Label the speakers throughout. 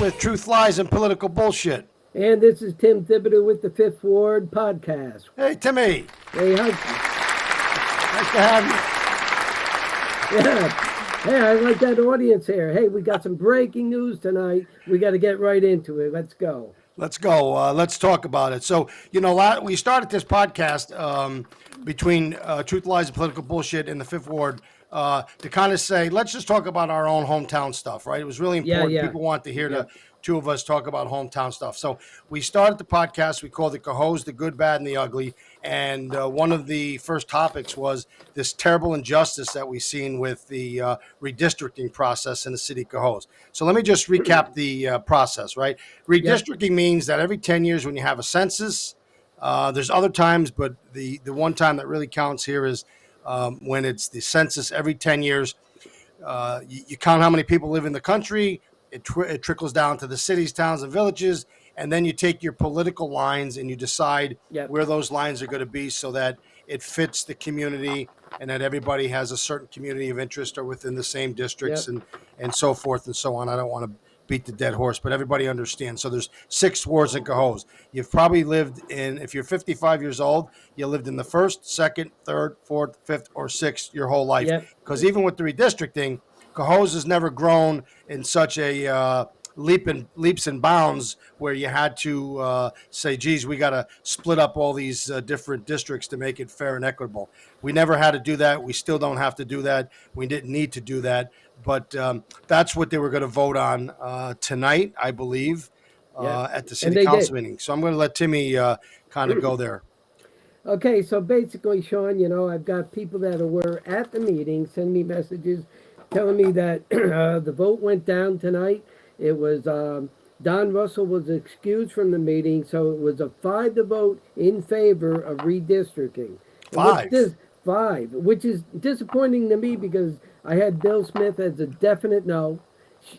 Speaker 1: with Truth, Lies, and Political Bullshit.
Speaker 2: And this is Tim Thibodeau with the Fifth Ward Podcast.
Speaker 1: Hey, Timmy.
Speaker 2: Hey,
Speaker 1: Nice to have
Speaker 2: you. Yeah. Hey, I like that audience here. Hey, we got some breaking news tonight. We got to get right into it. Let's go.
Speaker 1: Let's go. Let's talk about it. So, we started this podcast between Truth, Lies, and Political Bullshit in the Fifth Ward to kind of say, let's just talk about our own hometown stuff, right? It was really important.
Speaker 2: Yeah.
Speaker 1: People want to hear the two of us talk about hometown stuff. So we started the podcast. We called it Cohoes, the Good, Bad, and the Ugly. And one of the first topics was this terrible injustice that we've seen with the redistricting process in the city of Cohoes. So let me just recap the process, right? Redistricting means that every 10 years when you have a census, there's other times, but the one time that really counts here is when it's the census every 10 years. You count how many people live in the country. It trickles down to the cities, towns, and villages. And then you take your political lines and you decide where those lines are going to be so that it fits the community and that everybody has a certain community of interest or within the same districts and so forth and so on. I don't want to beat the dead horse, but everybody understands. So there's 6 wards in Cohoes. You've probably lived in, if you're 55 years old, you lived in the 1st, 2nd, 3rd, 4th, 5th, or 6th your whole life. Because even with the redistricting, Cohoes has never grown in such a leaps and bounds where you had to say, geez, we got to split up all these different districts to make it fair and equitable. We never had to do that. We still don't have to do that. We didn't need to do that. But that's what they were going to vote on tonight, I believe, at the city council meeting. So I'm going to let Timmy kind of go there.
Speaker 2: Okay, so basically, Sean, I've got people that were at the meeting send me messages telling me that the vote went down tonight. It was Don Russell was excused from the meeting, so it was a 5 to vote in favor of redistricting. 5, which is disappointing to me because I had Bill Smith as a definite no,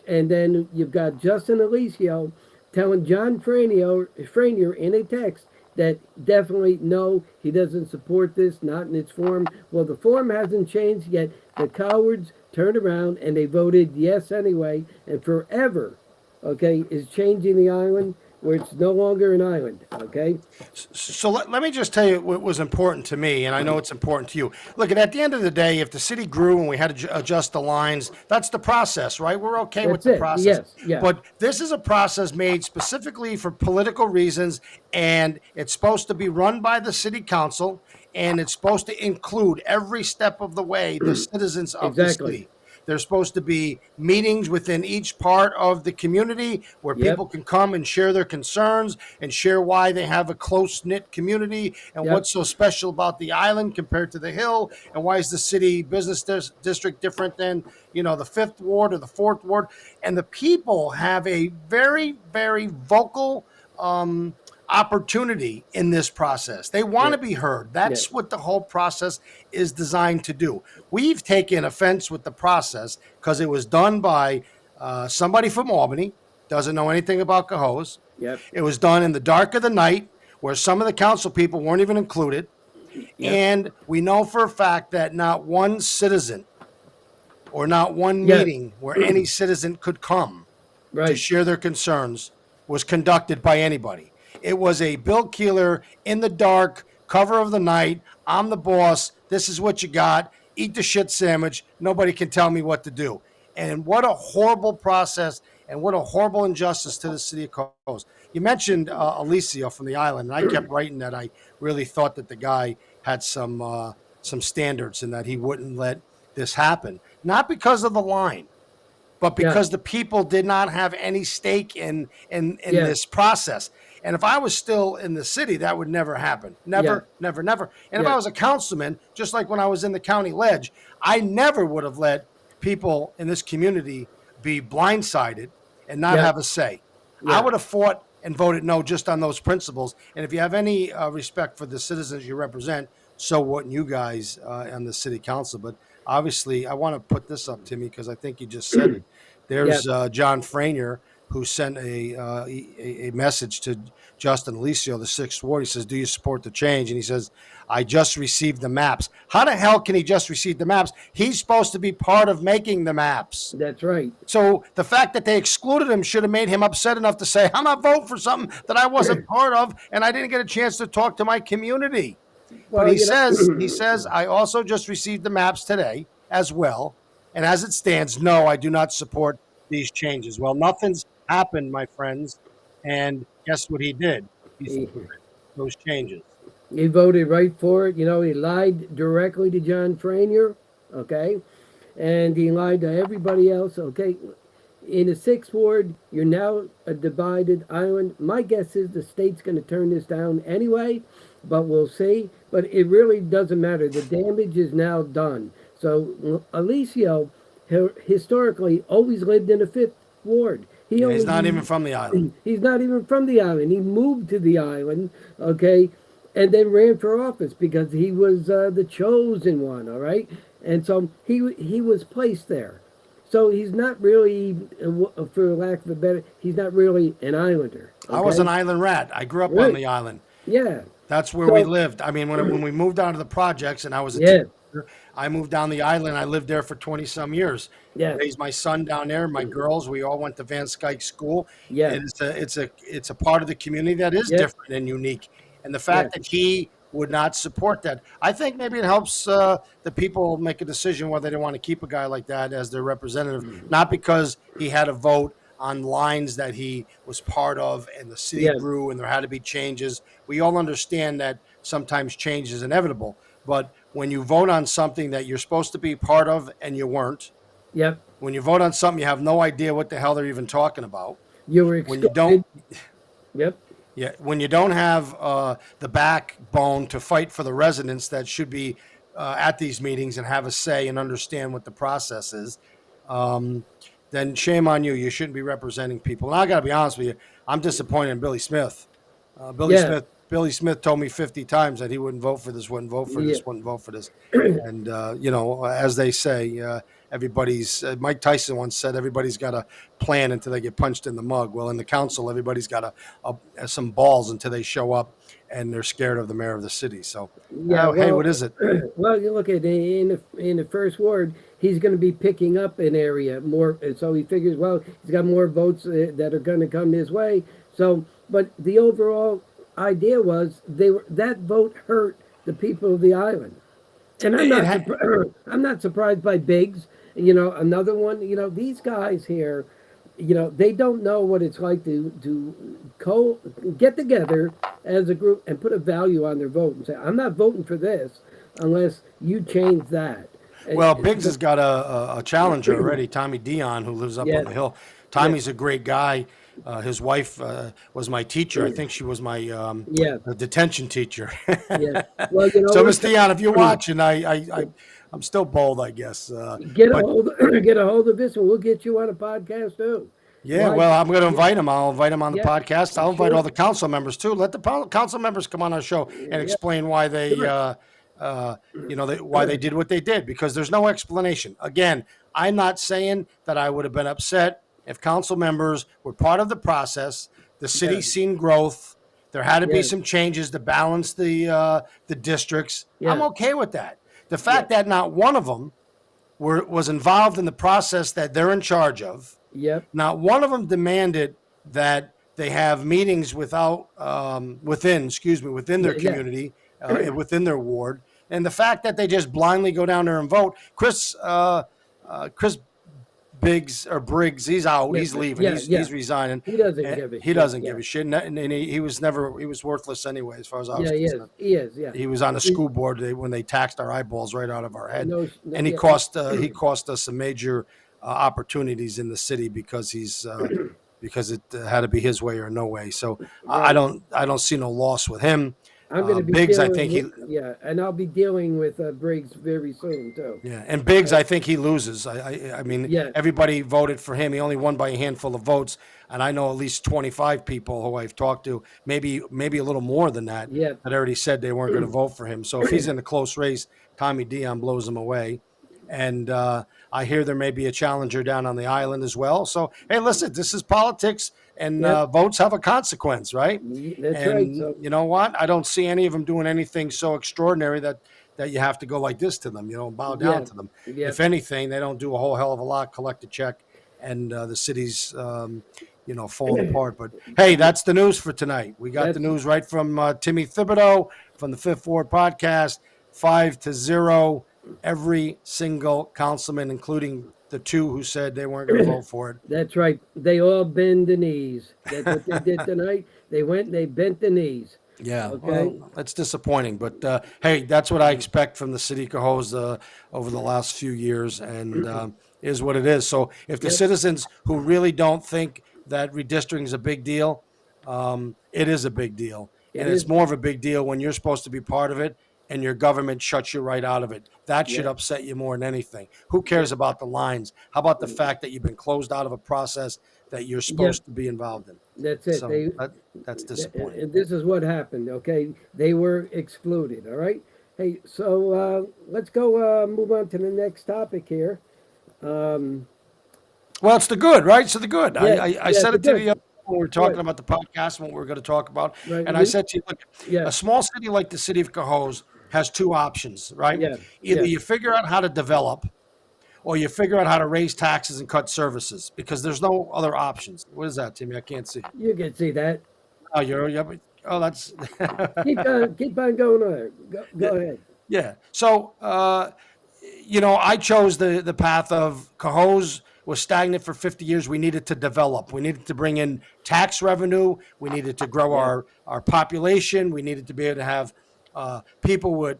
Speaker 2: and then you've got Justin Alicio telling John Franier in a text that definitely no, he doesn't support this, not in its form. Well, the form hasn't changed yet. The cowards turned around and they voted yes anyway, and forever, is changing the island where it's no longer an island, okay?
Speaker 1: So let me just tell you what was important to me, and I know it's important to you. Look, at the end of the day, if the city grew and we had to adjust the lines, that's the process, right? We're okay with the process.
Speaker 2: Yes.
Speaker 1: But this is a process made specifically for political reasons, and it's supposed to be run by the city council, and it's supposed to include every step of the way the citizens of the city. There's supposed to be meetings within each part of the community where people can come and share their concerns and share why they have a close-knit community and what's so special about the island compared to the hill, and why is the city business district different than, the 5th ward or the 4th ward. And the people have a very, very vocal opportunity in this process. They want to be heard. That's what the whole process is designed to do. We've taken offense with the process because it was done by somebody from Albany, doesn't know anything about Cohoes. It was done in the dark of the night where some of the council people weren't even included. And we know for a fact that not one citizen or not one meeting where any citizen could come to share their concerns was conducted by anybody. It was a Bill Keeler in the dark, cover of the night. I'm the boss. This is what you got. Eat the shit sandwich. Nobody can tell me what to do. And what a horrible process and what a horrible injustice to the city of Cohoes. You mentioned Alicio from the island, and I kept writing that I really thought that the guy had some standards and that he wouldn't let this happen. Not because of the line, but because the people did not have any stake in this process. And if I was still in the city, that would never happen. Never. And if I was a councilman, just like when I was in the county ledge, I never would have let people in this community be blindsided and not have a say. I would have fought and voted no just on those principles. And if you have any respect for the citizens you represent, so wouldn't you guys on the city council. But obviously, I want to put this up, Timmy, because I think you just said it. There's John Franier who sent a message to Justin Alicio, the sixth ward. He says, "Do you support the change?" And he says, "I just received the maps." How the hell can he just receive the maps? He's supposed to be part of making the maps.
Speaker 2: That's right.
Speaker 1: So the fact that they excluded him should have made him upset enough to say, "I'm not voting for something that I wasn't part of, and I didn't get a chance to talk to my community." But
Speaker 2: Well, you
Speaker 1: he says, "I also just received the maps today as well, and as it stands, no, I do not support these changes." Well, nothing's happened, my friends, and guess what he did? He
Speaker 2: know,
Speaker 1: supported those changes.
Speaker 2: he voted right for it. You know, he lied directly to John Franier, okay, and he lied to everybody else, okay. In the sixth ward, you're now a divided island. My guess is the state's going to turn this down anyway, but we'll see. But it really doesn't matter. The damage is now done. So Alicio historically always lived in the fifth ward. He
Speaker 1: Yeah, he's
Speaker 2: only
Speaker 1: not even from the island.
Speaker 2: he's not even from the island. He moved to the island, okay, and then ran for office because he was the chosen one. All right, and so he was placed there. So he's not really, for lack of a better, he's not really an islander.
Speaker 1: I was an
Speaker 2: Okay?
Speaker 1: island rat. I grew up on
Speaker 2: Right.
Speaker 1: the island.
Speaker 2: Yeah.
Speaker 1: That's where we
Speaker 2: So
Speaker 1: lived. I mean, when we moved down to the projects and I was a
Speaker 2: yeah.
Speaker 1: teenager, I moved down the island. I lived there for 20 some years.
Speaker 2: Yeah.
Speaker 1: Raised my son down there, my girls. We all went to Van Skyke School.
Speaker 2: Yeah.
Speaker 1: And it's a part of the community that is
Speaker 2: Yeah.
Speaker 1: different and unique. And the
Speaker 2: Yeah.
Speaker 1: fact that he would not support that, I think maybe it helps the people make a decision whether they want to keep a guy like that as their representative, not because he had a vote on lines that he was part of and the city
Speaker 2: Yeah.
Speaker 1: grew and there had to be changes. We all understand that sometimes change is inevitable, but when you vote on something that you're supposed to be part of and you weren't,
Speaker 2: Yep.
Speaker 1: when you vote on something you have no idea what the hell they're even talking about,
Speaker 2: You were
Speaker 1: when you don't
Speaker 2: excluded. Yep.
Speaker 1: yeah, when you don't have the backbone to fight for the residents that should be at these meetings and have a say and understand what the process is, um, then shame on you. You shouldn't be representing people. And I got to be honest with you, I'm disappointed in Billy Smith.
Speaker 2: Yeah.
Speaker 1: Billy Smith told me 50 times that he wouldn't vote for this, wouldn't vote for
Speaker 2: Yeah.
Speaker 1: this, wouldn't vote for this. And as they say, everybody's. Mike Tyson once said, everybody's got a plan until they get punched in the mug. Well, in the council, everybody's got some balls until they show up, and they're scared of the mayor of the city. So,
Speaker 2: Yeah.
Speaker 1: hey,
Speaker 2: Well,
Speaker 1: what is it?
Speaker 2: well, you look at in the first ward, he's going to be picking up an area more, and so he figures, well, he's got more votes that are going to come his way. So, but the overall idea was that vote hurt the people of the island, and I'm not surprised by Biggs. You know, another one. You know, these guys here, you know, they don't know what it's like to get together as a group and put a value on their vote and say, I'm not voting for this unless you change that.
Speaker 1: Well, Biggs has got a challenger already, Tommy Dion, who lives up
Speaker 2: Yeah.
Speaker 1: on the hill. Tommy's a great guy. His wife was my teacher. I think she was my
Speaker 2: Yeah.
Speaker 1: detention teacher.
Speaker 2: Yeah. Well, you know,
Speaker 1: So, Miss Dion, if you're watching, I'm still bold, I guess.
Speaker 2: get a
Speaker 1: But
Speaker 2: hold get a hold of this, and we'll get you on a podcast too.
Speaker 1: yeah,
Speaker 2: Why-
Speaker 1: well, I'm going to invite him. I'll invite him on the
Speaker 2: Yeah,
Speaker 1: podcast. I'll invite
Speaker 2: sure.
Speaker 1: all the council members too. Let the council members come on our show and
Speaker 2: Yeah.
Speaker 1: explain why they,
Speaker 2: Sure.
Speaker 1: why they did what they did, because there's no explanation. Again, I'm not saying that I would have been upset if council members were part of the process. The city's
Speaker 2: Yeah.
Speaker 1: seen growth. There had to be
Speaker 2: Yeah.
Speaker 1: some changes to balance the districts. I'm
Speaker 2: Yeah.
Speaker 1: okay with that. The fact that not one of them was involved in the process that they're in charge of,
Speaker 2: Yep.
Speaker 1: not one of them demanded that they have meetings within their
Speaker 2: Yeah. Yeah.
Speaker 1: community, within their ward, and the fact that they just blindly go down there and vote. Chris Biggs or Briggs, he's out.
Speaker 2: Yeah.
Speaker 1: He's leaving.
Speaker 2: Yeah.
Speaker 1: He's
Speaker 2: Yeah.
Speaker 1: he's resigning.
Speaker 2: He doesn't
Speaker 1: And
Speaker 2: give a
Speaker 1: he
Speaker 2: shit.
Speaker 1: doesn't
Speaker 2: Yeah.
Speaker 1: give a shit, and he was worthless anyway, as far as I was
Speaker 2: Yeah. He is.
Speaker 1: concerned.
Speaker 2: He is. Yeah.
Speaker 1: He was on the school board when they taxed our eyeballs right out of our head,
Speaker 2: No.
Speaker 1: and he
Speaker 2: Yeah.
Speaker 1: cost us some major opportunities in the city because because it had to be his way or no way. So I
Speaker 2: Right.
Speaker 1: I don't see no loss with him.
Speaker 2: I'm going to be
Speaker 1: Biggs, I
Speaker 2: dealing
Speaker 1: think
Speaker 2: with, yeah, and I'll be dealing with Briggs very soon too.
Speaker 1: yeah, and Biggs, I think he loses. I mean,
Speaker 2: Yeah.
Speaker 1: everybody voted for him. He only won by a handful of votes, and I know at least 25 people who I've talked to, maybe a little more than that,
Speaker 2: Yeah.
Speaker 1: that already said they weren't going to vote for him. So if he's in a close race, Tommy Dion blows him away. And I hear there may be a challenger down on the island as well. So, hey, listen, this is politics, and
Speaker 2: Yep.
Speaker 1: votes have a consequence, right?
Speaker 2: That's right.
Speaker 1: And
Speaker 2: So
Speaker 1: you know what? I don't see any of them doing anything so extraordinary that you have to go like this to them, bow down
Speaker 2: yeah,
Speaker 1: to them.
Speaker 2: yeah.
Speaker 1: If anything, they don't do a whole hell of a lot, collect a check, and the city's, falling apart. But hey, that's the news for tonight. We got the
Speaker 2: That's
Speaker 1: news right from Timmy Thibodeau from the Fifth Ward podcast, 5-0. Every single councilman, including the two who said they weren't going to vote for it.
Speaker 2: that's right. They all bend the knees. That's what they did tonight. They went and they bent the knees.
Speaker 1: Yeah,
Speaker 2: Okay.
Speaker 1: well, that's disappointing, but hey, that's what I expect from the city of Cohoes over the last few years, and is what it is. So, if the
Speaker 2: Yep.
Speaker 1: citizens who really don't think that redistricting is a big deal, it is a big deal,
Speaker 2: It
Speaker 1: and it's
Speaker 2: is.
Speaker 1: more of a big deal when you're supposed to be part of it and your government shuts you right out of it. That should
Speaker 2: Yeah.
Speaker 1: upset you more than anything. Who
Speaker 2: Yeah.
Speaker 1: cares about the lines? How about the fact that you've been closed out of a process that you're
Speaker 2: Yeah.
Speaker 1: supposed to be involved in?
Speaker 2: That's it.
Speaker 1: So that's disappointing.
Speaker 2: And this is what happened. Okay. They were excluded. All right. Hey, so let's go move on to the next topic here. Um,
Speaker 1: Well, it's the good, right? So the good.
Speaker 2: yeah.
Speaker 1: I
Speaker 2: Yeah.
Speaker 1: said
Speaker 2: The
Speaker 1: it to you
Speaker 2: good.
Speaker 1: the other when we were
Speaker 2: Right.
Speaker 1: talking about the podcast and what we are going to talk about.
Speaker 2: Right.
Speaker 1: And I said to you, look,
Speaker 2: Yeah.
Speaker 1: a small city like the city of Cohoes has two options, right?
Speaker 2: Yeah.
Speaker 1: Either
Speaker 2: Yeah.
Speaker 1: you figure out how to develop or you figure out how to raise taxes and cut services because there's no other options. What is that, Timmy? I can't see.
Speaker 2: You can see that.
Speaker 1: Oh, oh, that's
Speaker 2: Keep on going on. Go
Speaker 1: yeah.
Speaker 2: ahead.
Speaker 1: Yeah. So, I chose the path of Cohoes was stagnant for 50 years. We needed to develop. We needed to bring in tax revenue. We needed to grow
Speaker 2: Yeah.
Speaker 1: our population. We needed to be able to have people with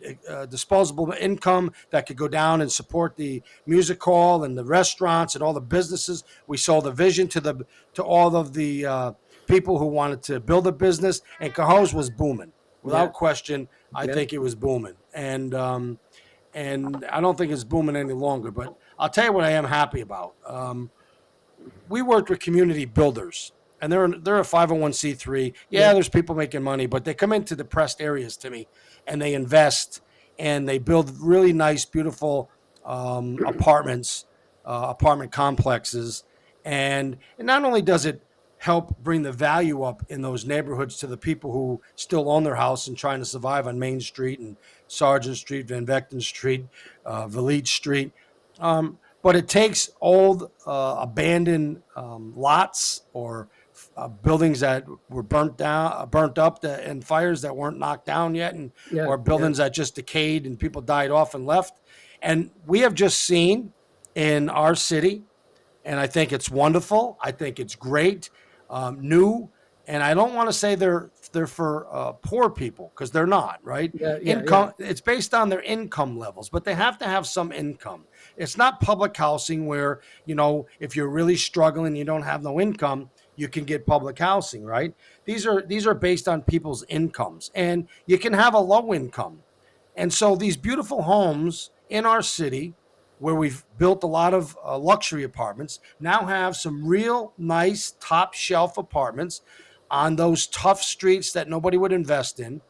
Speaker 1: disposable income that could go down and support the music hall and the restaurants and all the businesses. We sold the vision to all of the people who wanted to build a business, and Cohoes was booming
Speaker 2: Yeah.
Speaker 1: without question. I
Speaker 2: Yeah.
Speaker 1: think it was booming, and I don't think it's booming any longer. But I'll tell you what I am happy about. We worked with community builders, and they're a 501c3. Yeah,
Speaker 2: Yeah.
Speaker 1: there's people making money, but they come into depressed areas to me, and they invest and they build really nice, beautiful apartment complexes, and not only does it help bring the value up in those neighborhoods to the people who still own their house and trying to survive on Main Street and Sargent Street, Van Vechten Street, Valete Street. But it takes old, abandoned lots or buildings that were burnt up, in fires that weren't knocked down yet, and
Speaker 2: Yeah.
Speaker 1: or
Speaker 2: Yeah.
Speaker 1: buildings that just decayed and people died off and left. And we have just seen in our city, and I think it's wonderful. I think it's great, new, and I don't want to say they're for poor people because they're not, right?
Speaker 2: Yeah. Yeah. Yeah.
Speaker 1: Income. It's based on their income levels, but they have to have some income. It's not public housing where if you're really struggling, you don't have no income, you can get public housing, right? These are based on people's incomes, and you can have a low income. And so these beautiful homes in our city, where we've built a lot of luxury apartments, now have some real nice top shelf apartments on those tough streets that nobody would invest in.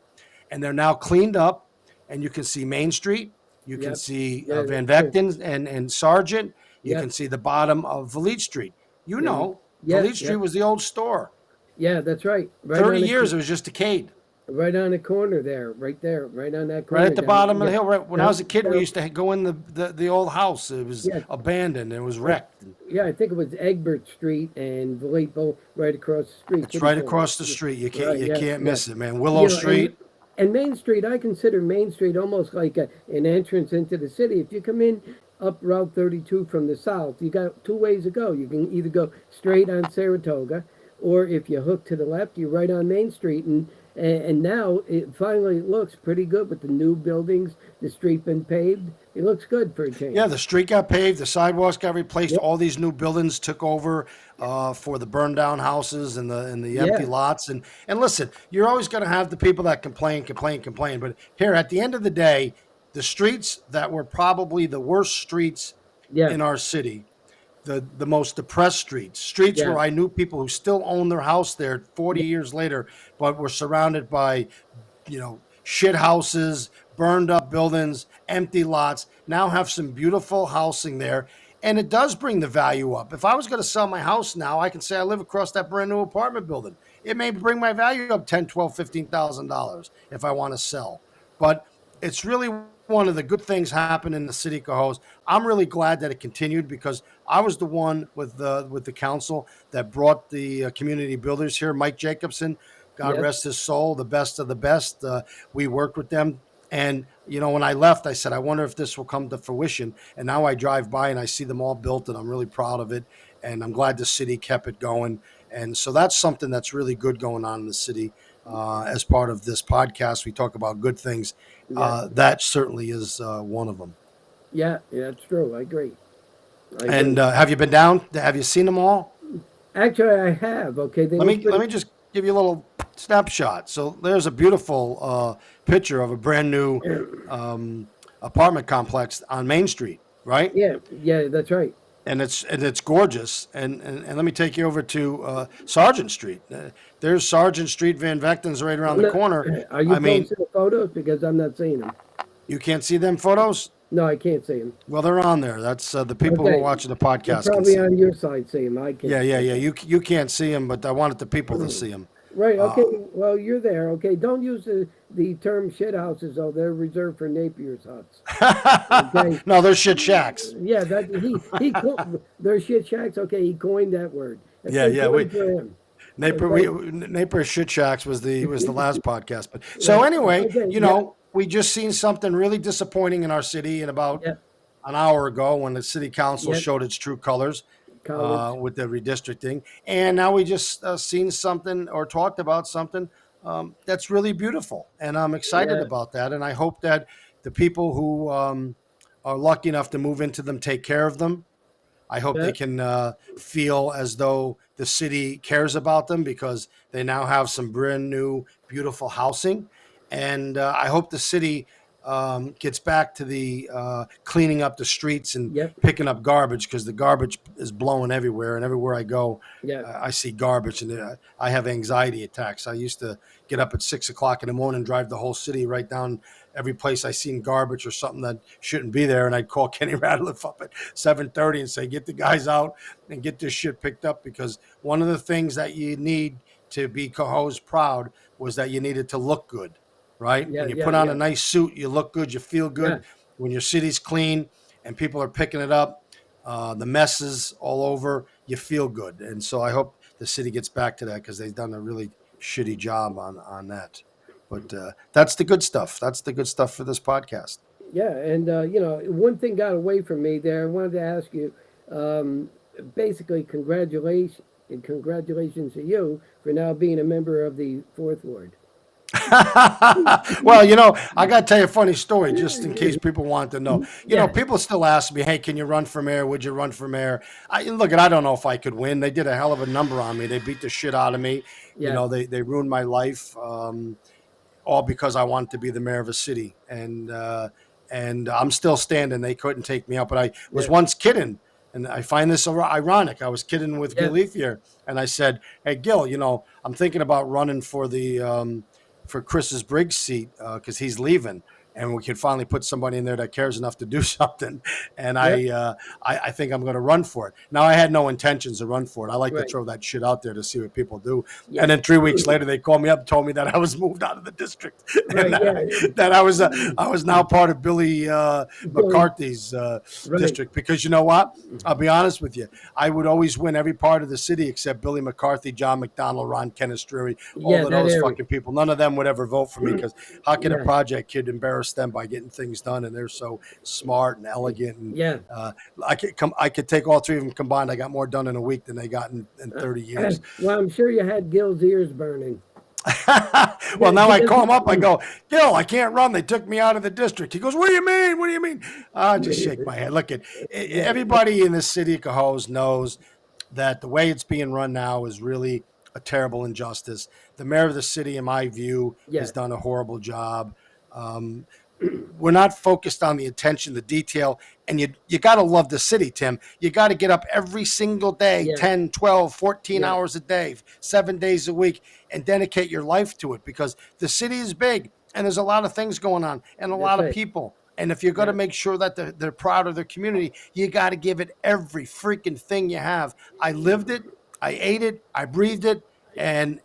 Speaker 1: And they're now cleaned up, and you can see Main Street. You can
Speaker 2: Yep.
Speaker 1: see
Speaker 2: Yeah.
Speaker 1: Van
Speaker 2: That's true.
Speaker 1: Vechten and Sargent. You
Speaker 2: Yep.
Speaker 1: can see the bottom of Valete Street.
Speaker 2: Yeah. Yeah.
Speaker 1: Valete
Speaker 2: Yeah.
Speaker 1: Street was the old store.
Speaker 2: Yeah. That's right. Right
Speaker 1: 30
Speaker 2: on
Speaker 1: years, it was just decayed.
Speaker 2: right on the corner there. Right there. Right on that corner.
Speaker 1: Right at the
Speaker 2: down,
Speaker 1: bottom of the
Speaker 2: yeah.
Speaker 1: hill. Right when I
Speaker 2: Down,
Speaker 1: was a kid, we
Speaker 2: down,
Speaker 1: used to go in the old house. It was
Speaker 2: yeah.
Speaker 1: abandoned. It was wrecked.
Speaker 2: Yeah. I think it was Egbert Street and Vallejo right across the street.
Speaker 1: It's
Speaker 2: Pretty
Speaker 1: right
Speaker 2: cool.
Speaker 1: across the street. You can't
Speaker 2: Right.
Speaker 1: you
Speaker 2: Yeah.
Speaker 1: can't
Speaker 2: Yeah.
Speaker 1: miss it, man. Willow
Speaker 2: You know,
Speaker 1: Street.
Speaker 2: and Main Street, I consider Main Street almost like an entrance into the city. If you come in up Route 32 from the south, you got two ways to go. You can either go straight on Saratoga, or if you hook to the left, you're right on Main Street. And now it finally looks pretty good with the new buildings, the street been paved. It looks good for a change.
Speaker 1: Yeah, the street got paved, the sidewalks got replaced,
Speaker 2: Yep.
Speaker 1: all these new buildings took over for the burned down houses and the empty
Speaker 2: Yeah.
Speaker 1: lots. And listen, you're always going to have the people that complain. But here, at the end of the day, the streets that were probably the worst streets
Speaker 2: Yeah.
Speaker 1: in our city, the most depressed streets
Speaker 2: Yeah.
Speaker 1: where I knew people who still own their house there 40 years later, but were surrounded by shit houses, burned up buildings, empty lots, now have some beautiful housing there. And it does bring the value up. If I was going to sell my house now, I can say I live across that brand new apartment building. It may bring my value up 10, 12, $15,000 if I want to sell. But it's really one of the good things happen in the city of Cohoes. I'm really glad that it continued because I was the one with the council that brought the community builders here, Mike Jacobson, God
Speaker 2: Yes.
Speaker 1: rest his soul, the best of the best. We worked with them. And, when I left, I said, I wonder if this will come to fruition. And now I drive by and I see them all built, and I'm really proud of it. And I'm glad the city kept it going. And so that's something that's really good going on in the city. As part of this podcast, we talk about good things.
Speaker 2: Yeah.
Speaker 1: That certainly is one of them.
Speaker 2: Yeah. Yeah. That's true. I agree. I
Speaker 1: And
Speaker 2: agree.
Speaker 1: have you been down? Have you seen them all?
Speaker 2: Actually, I have. Okay, they
Speaker 1: Let
Speaker 2: look
Speaker 1: me let
Speaker 2: pretty.
Speaker 1: me just give you a little snapshot. So there's a beautiful picture of a brand new apartment complex on Main Street, right?
Speaker 2: Yeah. Yeah. That's right.
Speaker 1: And it's gorgeous. And let me take you over to Sargent Street. There's Sargent Street. Van Vecten's right around
Speaker 2: I'm
Speaker 1: the
Speaker 2: not,
Speaker 1: corner.
Speaker 2: are you
Speaker 1: I mean,
Speaker 2: posting the photos because I'm not seeing them?
Speaker 1: you can't see them photos.
Speaker 2: No, I can't see them.
Speaker 1: Well, they're on there. That's the people who are
Speaker 2: Okay,
Speaker 1: watching the
Speaker 2: they're
Speaker 1: podcast can
Speaker 2: probably
Speaker 1: see them.
Speaker 2: on your side seeing them. I
Speaker 1: Yeah,
Speaker 2: can't.
Speaker 1: yeah, yeah.
Speaker 2: Okay.
Speaker 1: You can't see them, but I wanted the people to see them.
Speaker 2: Right.
Speaker 1: Uh,
Speaker 2: Okay. Well, you're there. Okay. Don't use the term shit houses though. They're reserved for Napier's huts. Okay.
Speaker 1: no, they're shit shacks.
Speaker 2: Yeah. That they're shit shacks. Okay. He coined that word. That's
Speaker 1: Yeah,
Speaker 2: good
Speaker 1: yeah. We
Speaker 2: for him.
Speaker 1: Napier,
Speaker 2: Okay.
Speaker 1: Napier shit shacks was the last podcast. But so anyway,
Speaker 2: Okay. Yeah.
Speaker 1: we just seen something really disappointing in our city in about
Speaker 2: Yeah.
Speaker 1: an hour ago when the city council
Speaker 2: Yeah.
Speaker 1: showed its true colors
Speaker 2: College.
Speaker 1: with the redistricting, and now we just seen something or talked about something that's really beautiful, and I'm excited
Speaker 2: Yeah.
Speaker 1: about that, and I hope that the people who are lucky enough to move into them take care of them. I hope
Speaker 2: Yeah.
Speaker 1: they can feel as though the city cares about them because they now have some brand new, beautiful housing. And I hope the city gets back to the cleaning up the streets and
Speaker 2: Yep.
Speaker 1: picking up garbage because the garbage is blowing everywhere. And everywhere I go,
Speaker 2: Yeah.
Speaker 1: I see garbage and I have anxiety attacks. I used to get up at 6 o'clock in the morning, drive the whole city right down every place I seen garbage or something that shouldn't be there. And I'd call Kenny Radcliffe up at 7:30 and say, get the guys out and get this shit picked up. Because one of the things that you need to be Cohoes proud was that you needed to look good, right?
Speaker 2: Yeah.
Speaker 1: When you
Speaker 2: Yeah.
Speaker 1: put on a
Speaker 2: Yeah.
Speaker 1: nice suit, you look good, you feel
Speaker 2: Yeah.
Speaker 1: good. When your city's clean and people are picking it up, the messes all over, you feel good. And so I hope the city gets back to that because they've done a really shitty job on that. But that's the good stuff. That's the good stuff for this podcast.
Speaker 2: Yeah, and one thing got away from me there. I wanted to ask you, um, basically, congratulations to you for now being a member of the Fourth Ward.
Speaker 1: well, I got to tell you a funny story just in case people want to know.
Speaker 2: Yeah,
Speaker 1: People still ask me, hey, can you run for mayor? Would you run for mayor? I don't know if I could win. They did a hell of a number on me. They beat the shit out of me.
Speaker 2: yeah,
Speaker 1: They ruined my life. All because I wanted to be the mayor of a city, and I'm still standing. They couldn't take me out, but I was
Speaker 2: yeah,
Speaker 1: once kidding, and I find this ironic. I was kidding with
Speaker 2: yeah.
Speaker 1: Gil Ethier, and I said, "Hey, Gil, I'm thinking about running for the for Chris's Briggs seat because he's leaving." And we can finally put somebody in there that cares enough to do something. And
Speaker 2: Yep.
Speaker 1: I think I'm going to run for it. Now I had no intentions to run for it. I like to
Speaker 2: Right.
Speaker 1: throw that shit out there to see what people do.
Speaker 2: Yeah.
Speaker 1: And then 3 weeks later, they called me up, and told me that I was moved out of the district, and
Speaker 2: Right. Yeah.
Speaker 1: that I was now part of Billy
Speaker 2: Billy.
Speaker 1: McCarthy's
Speaker 2: Right.
Speaker 1: district. Because you know what? I'll be honest with you. I would always win every part of the city except Billy McCarthy, John McDonald, Ron Kennestrury, all
Speaker 2: Yeah.
Speaker 1: of
Speaker 2: That
Speaker 1: those
Speaker 2: area.
Speaker 1: fucking people. None of them would ever vote for me because how can a
Speaker 2: Yeah.
Speaker 1: project kid embarrass them by getting things done? And they're so smart and elegant. And
Speaker 2: Yeah.
Speaker 1: I could take all three of them combined. I got more done in a week than they got in 30 years.
Speaker 2: Well, I'm sure you had Gil's ears burning.
Speaker 1: well, now I
Speaker 2: Because
Speaker 1: call him up. I go, Gil, I can't run. They took me out of the district. He goes, what do you mean? What do you mean? I just shake my head. Look, everybody in the city of Cohoes knows that the way it's being run now is really a terrible injustice. The mayor of the city, in my view,
Speaker 2: Yeah.
Speaker 1: has done a horrible job. Um, we're not focused on the attention, the detail, and you got to love the city, Tim. You got to get up every single day,
Speaker 2: Yeah.
Speaker 1: 10, 12, 14
Speaker 2: Yeah.
Speaker 1: hours a day, 7 days a week, and dedicate your life to it because the city is big and there's a lot of things going on and a
Speaker 2: That's
Speaker 1: lot of
Speaker 2: right.
Speaker 1: people. And if you're going to
Speaker 2: Yeah.
Speaker 1: make sure that they're proud of their community, you got to give it every freaking thing you have. I lived it, I ate it, I breathed it, and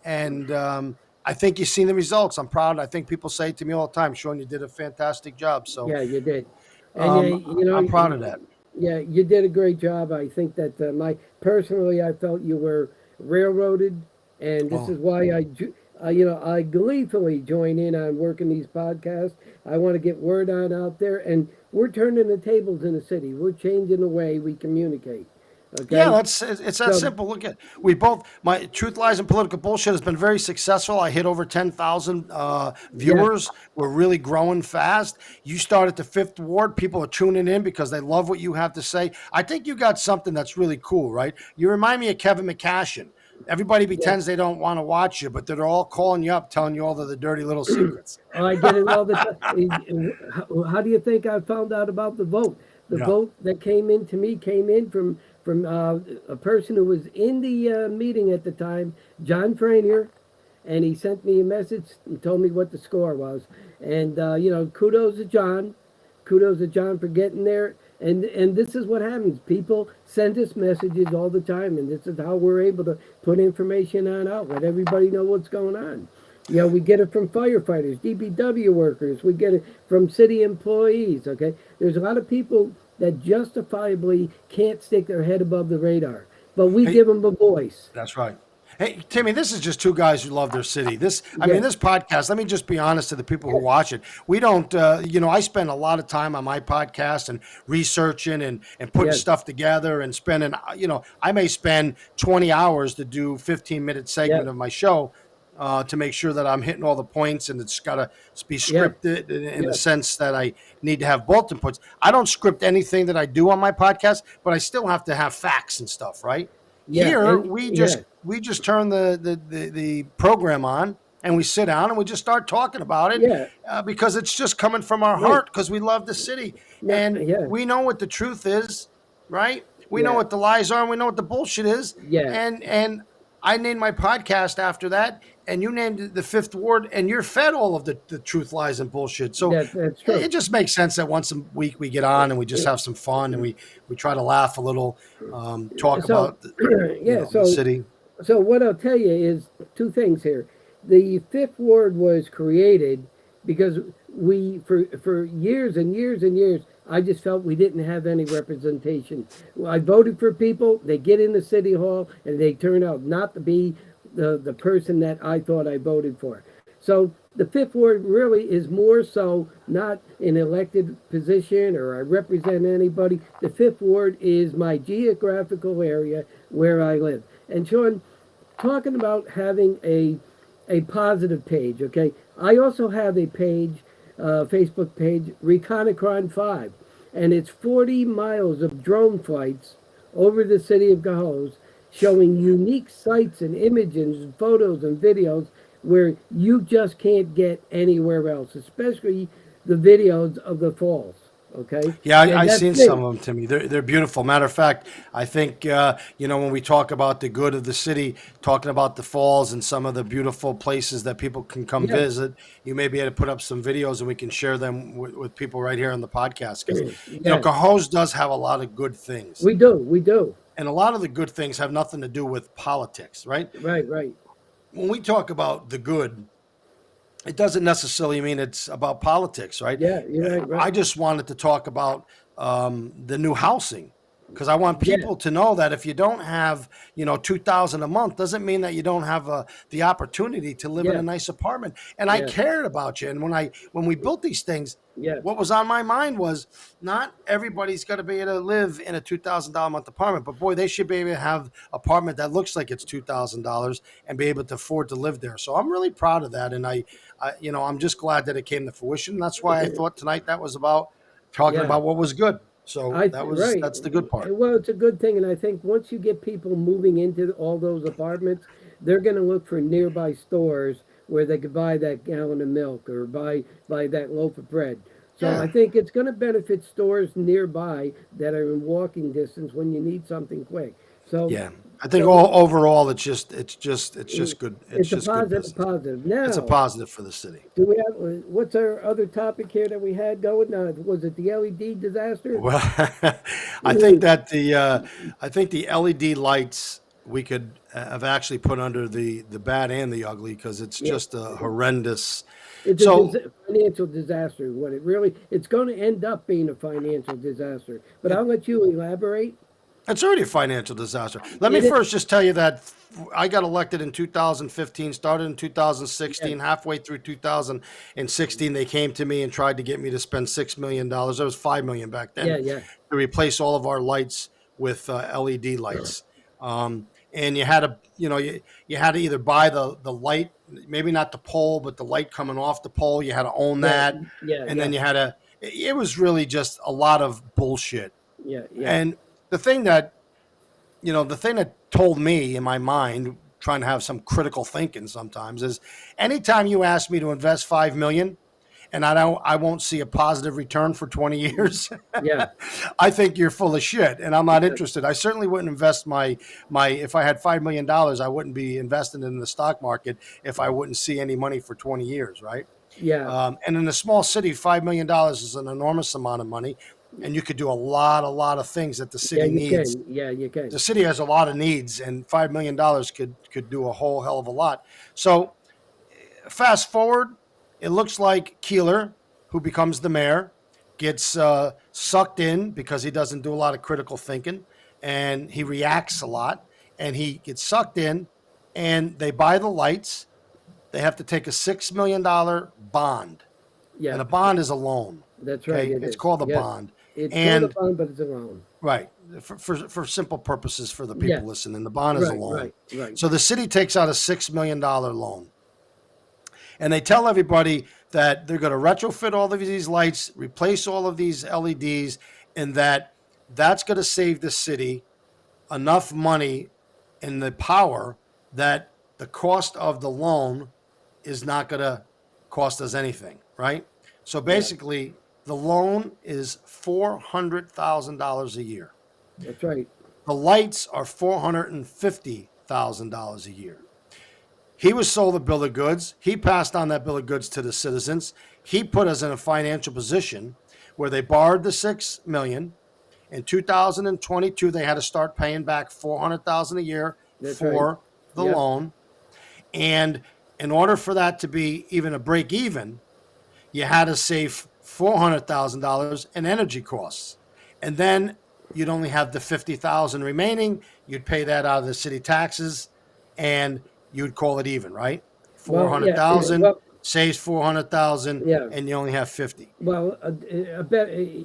Speaker 1: I think you've seen the results. I'm proud. I think people say to me all the time, Sean, you did a fantastic job. So
Speaker 2: Yeah, you did. And yeah,
Speaker 1: I'm proud of that.
Speaker 2: yeah, you did a great job. I think that my personally, I felt you were railroaded, and this
Speaker 1: Well,
Speaker 2: is why I gleefully join in on working these podcasts. I want to get word on out there, and we're turning the tables in the city. We're changing the way we communicate.
Speaker 1: yeah,
Speaker 2: Okay,
Speaker 1: that's it's that
Speaker 2: so
Speaker 1: simple. Look at we both. My Truth Lies and Political Bullshit has been very successful. I hit over 10,000
Speaker 2: yeah,
Speaker 1: viewers. We're really growing fast. You start at the Fifth Ward. People are tuning in because they love what you have to say. I think you got something that's really cool, right? You remind me of Kevin McCashin. Everybody
Speaker 2: yeah.
Speaker 1: pretends they don't want to watch you, but they're all calling you up, telling you all of the dirty little secrets.
Speaker 2: Oh, I get it all the time. How do you think I found out about the vote? The
Speaker 1: Yeah.
Speaker 2: vote that came in to me came in from a person who was in the meeting at the time, John Franier, and he sent me a message and told me what the score was. And kudos to John, kudos to John for getting there. And this is what happens. People send us messages all the time, and this is how we're able to put information on out, let everybody know what's going on. We get it from firefighters, DPW workers. We get it from city employees. Okay, there's a lot of people that justifiably can't stick their head above the radar, but we
Speaker 1: Hey,
Speaker 2: give them a voice.
Speaker 1: that's right. Hey, Timmy, this is just two guys who love their city. I mean,
Speaker 2: Yeah,
Speaker 1: this podcast, let me just be honest to the people who watch it. We don't, I spend a lot of time on my podcast and researching and putting
Speaker 2: yeah,
Speaker 1: stuff together and spending, I may spend 20 hours to do 15-minute
Speaker 2: yeah,
Speaker 1: segment of my show to make sure that I'm hitting all the points and it's got to be
Speaker 2: yeah,
Speaker 1: scripted in the
Speaker 2: yeah,
Speaker 1: sense that I need to have bulletin points. I don't script anything that I do on my podcast, but I still have to have facts and stuff, right?
Speaker 2: yeah,
Speaker 1: Here
Speaker 2: and
Speaker 1: we just
Speaker 2: yeah,
Speaker 1: we just turn the program on and we sit down and we just start talking about it
Speaker 2: yeah,
Speaker 1: because it's just coming from our
Speaker 2: right.
Speaker 1: heart because we love the city
Speaker 2: No,
Speaker 1: and
Speaker 2: yeah,
Speaker 1: we know what the truth is, right? We know
Speaker 2: yeah,
Speaker 1: what the lies are and we know what the bullshit is.
Speaker 2: yeah.
Speaker 1: And I named my podcast after that, and you named it the Fifth Ward, and you're fed all of the truth, lies, and bullshit. So
Speaker 2: That's
Speaker 1: it
Speaker 2: true.
Speaker 1: just makes sense that once a week we get on and we just have some fun and we try to laugh a little, talk
Speaker 2: So,
Speaker 1: about
Speaker 2: yeah,
Speaker 1: the
Speaker 2: so
Speaker 1: city.
Speaker 2: So what I'll tell you is two things here. The fifth ward was created because we for years and years and years I just felt we didn't have any representation. I voted for people, they get in the city hall and they turn out not to be the person that I thought I voted for. So the fifth ward really is more so not an elected position or I represent anybody. The fifth ward is my geographical area where I live. And Sean, talking about having a positive page. Okay, I also have a page, Facebook page, Reconnaissance 5, and it's 40 miles of drone flights over the city of Cohoes, showing unique sights and images, and photos and videos where you just can't get anywhere else, especially the videos of the falls. Okay,
Speaker 1: Yeah,
Speaker 2: and
Speaker 1: I
Speaker 2: that's
Speaker 1: seen
Speaker 2: me.
Speaker 1: some of them, Timmy. They're beautiful. Matter of fact, I think when we talk about the good of the city, talking about the falls and some of the beautiful places that people can come
Speaker 2: Yeah,
Speaker 1: visit, you may be able to put up some videos and we can share them with people right here on the podcast. Because
Speaker 2: yeah,
Speaker 1: Cohoes does have a lot of good things,
Speaker 2: we do.
Speaker 1: and a lot of the good things have nothing to do with politics, right?
Speaker 2: Right, right.
Speaker 1: When we talk about the good, it doesn't necessarily mean it's about politics, right?
Speaker 2: Yeah, you're right,
Speaker 1: I
Speaker 2: right.
Speaker 1: just wanted to talk about the new housing because I want
Speaker 2: Yeah,
Speaker 1: people to know that if you don't have, 2,000 a month, doesn't mean that you don't have the opportunity to live in a
Speaker 2: yeah,
Speaker 1: nice apartment. And I
Speaker 2: yeah,
Speaker 1: cared about you. And when we built these things,
Speaker 2: yeah,
Speaker 1: what was on my mind was not everybody's got to be able to live in a $2,000 a month apartment, but boy, they should be able to have an apartment that looks like it's $2,000 and be able to afford to live there. So I'm really proud of that, and I'm just glad that it came to fruition. That's why I thought tonight that was about talking
Speaker 2: yeah.
Speaker 1: about what was good. So
Speaker 2: Right.
Speaker 1: that's the good part.
Speaker 2: Well, it's a good thing, and I think once you get people moving into all those apartments, they're going to look for nearby stores where they could buy that gallon of milk or buy that loaf of bread. So I
Speaker 1: Yeah.
Speaker 2: think it's going to benefit stores nearby that are in walking distance when you need something quick. So
Speaker 1: Yeah. I think
Speaker 2: So
Speaker 1: overall, it's just
Speaker 2: it,
Speaker 1: good. It's
Speaker 2: it's a
Speaker 1: just good
Speaker 2: positive,
Speaker 1: business.
Speaker 2: positive.
Speaker 1: It's a
Speaker 2: Now,
Speaker 1: positive for the city.
Speaker 2: do we have what's our other topic here that we had going? Was it the LED disaster?
Speaker 1: Well, I think
Speaker 2: Mm,
Speaker 1: that I think the LED lights we could have actually put under the bad and the ugly because it's
Speaker 2: yeah,
Speaker 1: just a horrendous.
Speaker 2: it's a
Speaker 1: So
Speaker 2: financial disaster. What it really, it's going to end up being a financial disaster. But
Speaker 1: it,
Speaker 2: I'll let you elaborate.
Speaker 1: it's already a financial disaster. Let me
Speaker 2: It is.
Speaker 1: first just tell you that I got elected in 2015, started in
Speaker 2: Yeah,
Speaker 1: 2016. Halfway through 2016, they came to me and tried to get me to spend $6 million. It was $5 million back
Speaker 2: yeah,
Speaker 1: then
Speaker 2: yeah,
Speaker 1: to replace all of our lights with LED lights. And you had to, you had to either buy the light, maybe not the pole, but the light coming off the pole. You had to own
Speaker 2: yeah,
Speaker 1: that,
Speaker 2: yeah,
Speaker 1: and then
Speaker 2: yeah,
Speaker 1: you had to. It was really just a lot of bullshit.
Speaker 2: yeah, yeah,
Speaker 1: And the thing that the thing that told me in my mind, trying to have some critical thinking sometimes, is anytime you ask me to invest 5 million and I won't see a positive return for 20 years,
Speaker 2: yeah,
Speaker 1: I think you're full of shit, and I'm not
Speaker 2: yeah,
Speaker 1: interested. I certainly wouldn't invest my if I had $5 million, I wouldn't be investing in the stock market if I wouldn't see any money for 20 years, right?
Speaker 2: yeah,
Speaker 1: And in a small city, $5 million is an enormous amount of money, and you could do a lot of things that the
Speaker 2: yeah.
Speaker 1: city
Speaker 2: You
Speaker 1: needs.
Speaker 2: can. Yeah, you can.
Speaker 1: The city has a lot of needs, and $5 million could do a whole hell of a lot. So fast forward, it looks like Keeler, who becomes the mayor, gets sucked in because he doesn't do a lot of critical thinking, and he reacts a lot, and he gets sucked in, and they buy the lights. They have to take a $6 million bond,
Speaker 2: Yeah,
Speaker 1: and a bond is a loan.
Speaker 2: that's right.
Speaker 1: Okay,
Speaker 2: It
Speaker 1: it's
Speaker 2: is.
Speaker 1: called a
Speaker 2: Yes,
Speaker 1: bond,
Speaker 2: it's called a
Speaker 1: and
Speaker 2: bond, but it's a loan.
Speaker 1: right. For simple purposes for the
Speaker 2: Yes,
Speaker 1: people listening, the bond is a
Speaker 2: right,
Speaker 1: loan.
Speaker 2: right, right.
Speaker 1: So the city takes out a $6 million loan, and they tell everybody that they're going to retrofit all of these lights, replace all of these LEDs, and that's going to save the city enough money in the power that the cost of the loan is not going to cost us anything, right? So
Speaker 2: Yeah,
Speaker 1: basically, the loan is $400,000 a year.
Speaker 2: that's right.
Speaker 1: The lights are $450,000 a year. He was sold a bill of goods. He passed on that bill of goods to the citizens. He put us in a financial position where they borrowed the 6 million. In 2022, they had to start paying back 400,000 a year
Speaker 2: That's right.
Speaker 1: for the
Speaker 2: Yep.
Speaker 1: loan. And in order for that to be even a break even, you had to save $400,000 in energy costs. And then you'd only have the 50,000 remaining. You'd pay that out of the city taxes and you'd call it even, right?
Speaker 2: Well, yeah.
Speaker 1: 400,000
Speaker 2: Well,
Speaker 1: saves 400,000
Speaker 2: yeah.
Speaker 1: and you only have 50.
Speaker 2: Well,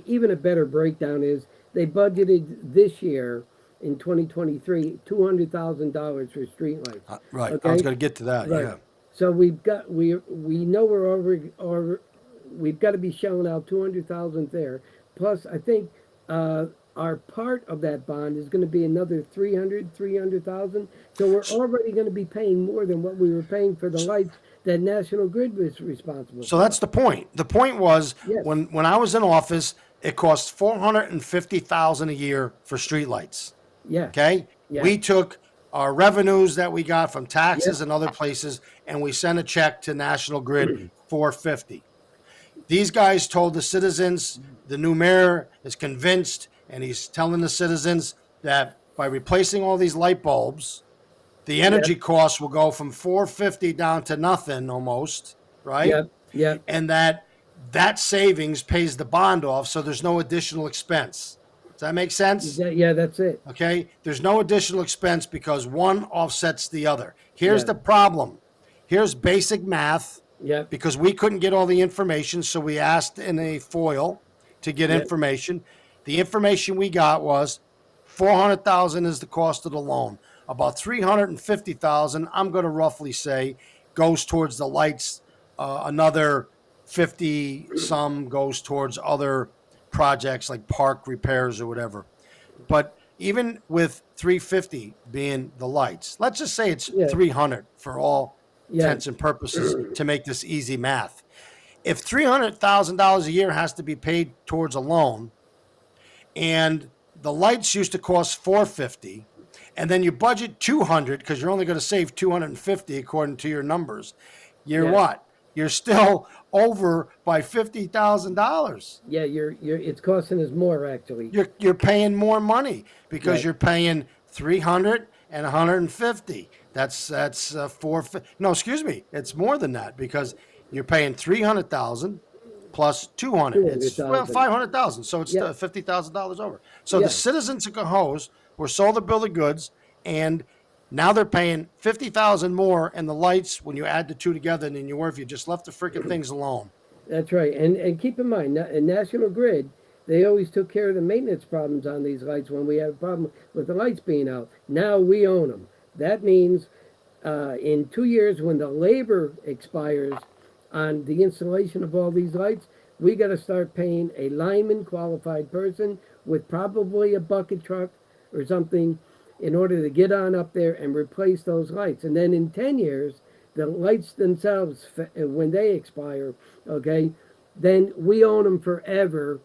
Speaker 2: even a better breakdown is they budgeted this year in 2023 $200,000 for streetlights.
Speaker 1: Right. I was
Speaker 2: Okay,
Speaker 1: going to get to that.
Speaker 2: right.
Speaker 1: Yeah.
Speaker 2: So we know we're over, we've got to be shelling out 200,000 there. Plus, I think our part of that bond is going to be another 300,000. So we're already going to be paying more than what we were paying for the lights that National Grid was responsible
Speaker 1: So
Speaker 2: for.
Speaker 1: that's the point. The point was
Speaker 2: Yes.
Speaker 1: when I was in office, it cost 450,000 a year for streetlights.
Speaker 2: Yeah.
Speaker 1: Okay,
Speaker 2: Yeah.
Speaker 1: we took our revenues that we got from taxes
Speaker 2: Yep.
Speaker 1: and other places, and we sent a check to National Grid 450. These guys told the citizens, the new mayor is convinced, and he's telling the citizens that by replacing all these light bulbs, the
Speaker 2: Yep.
Speaker 1: energy costs will go from 450 down to nothing almost, right?
Speaker 2: Yep. Yep.
Speaker 1: And that savings pays the bond off, so there's no additional expense. Does that make sense?
Speaker 2: Yeah. That's it.
Speaker 1: Okay, there's no additional expense because one offsets the other. Here's
Speaker 2: Yeah.
Speaker 1: the problem. Here's basic math
Speaker 2: Yep.
Speaker 1: because we couldn't get all the information, so we asked in a foil to get
Speaker 2: Yep.
Speaker 1: information. The information we got was 400,000 is the cost of the loan. About 350,000, I'm going to roughly say, goes towards the lights. Another 50 some goes towards other projects like park repairs or whatever. But even with 350 being the lights, let's just say it's
Speaker 2: Yeah.
Speaker 1: 300 for all
Speaker 2: Yeah.
Speaker 1: intents and purposes to make this easy math. If $300,000 a year has to be paid towards a loan, and the lights used to cost 450, and then you budget 200 because you're only going to save 250 according to your numbers. You're
Speaker 2: Yeah.
Speaker 1: what? You're still over by $50,000.
Speaker 2: Yeah, you're it's costing us more actually.
Speaker 1: You're paying more money because
Speaker 2: Right.
Speaker 1: you're paying 300 and 150. That's four. No, excuse me. It's more than that because you're paying 300,000 plus 200.
Speaker 2: Two hundred
Speaker 1: It's well
Speaker 2: thousand.
Speaker 1: 500,000. So it's
Speaker 2: Yeah.
Speaker 1: $50,000 over. So the
Speaker 2: Yeah.
Speaker 1: citizens of Cohoes were sold a bill of goods, and now they're paying 50,000 more in the lights when you add the two together than you were if you just left the freaking things alone.
Speaker 2: That's right. And keep in mind, in National Grid, they always took care of the maintenance problems on these lights when we had a problem with the lights being out. Now we own them. That means in 2 years, when the labor expires on the installation of all these lights, we got to start paying a lineman qualified person with probably a bucket truck or something in order to get on up there and replace those lights. And then in 10 years, the lights themselves, when they expire, okay, then we own them forever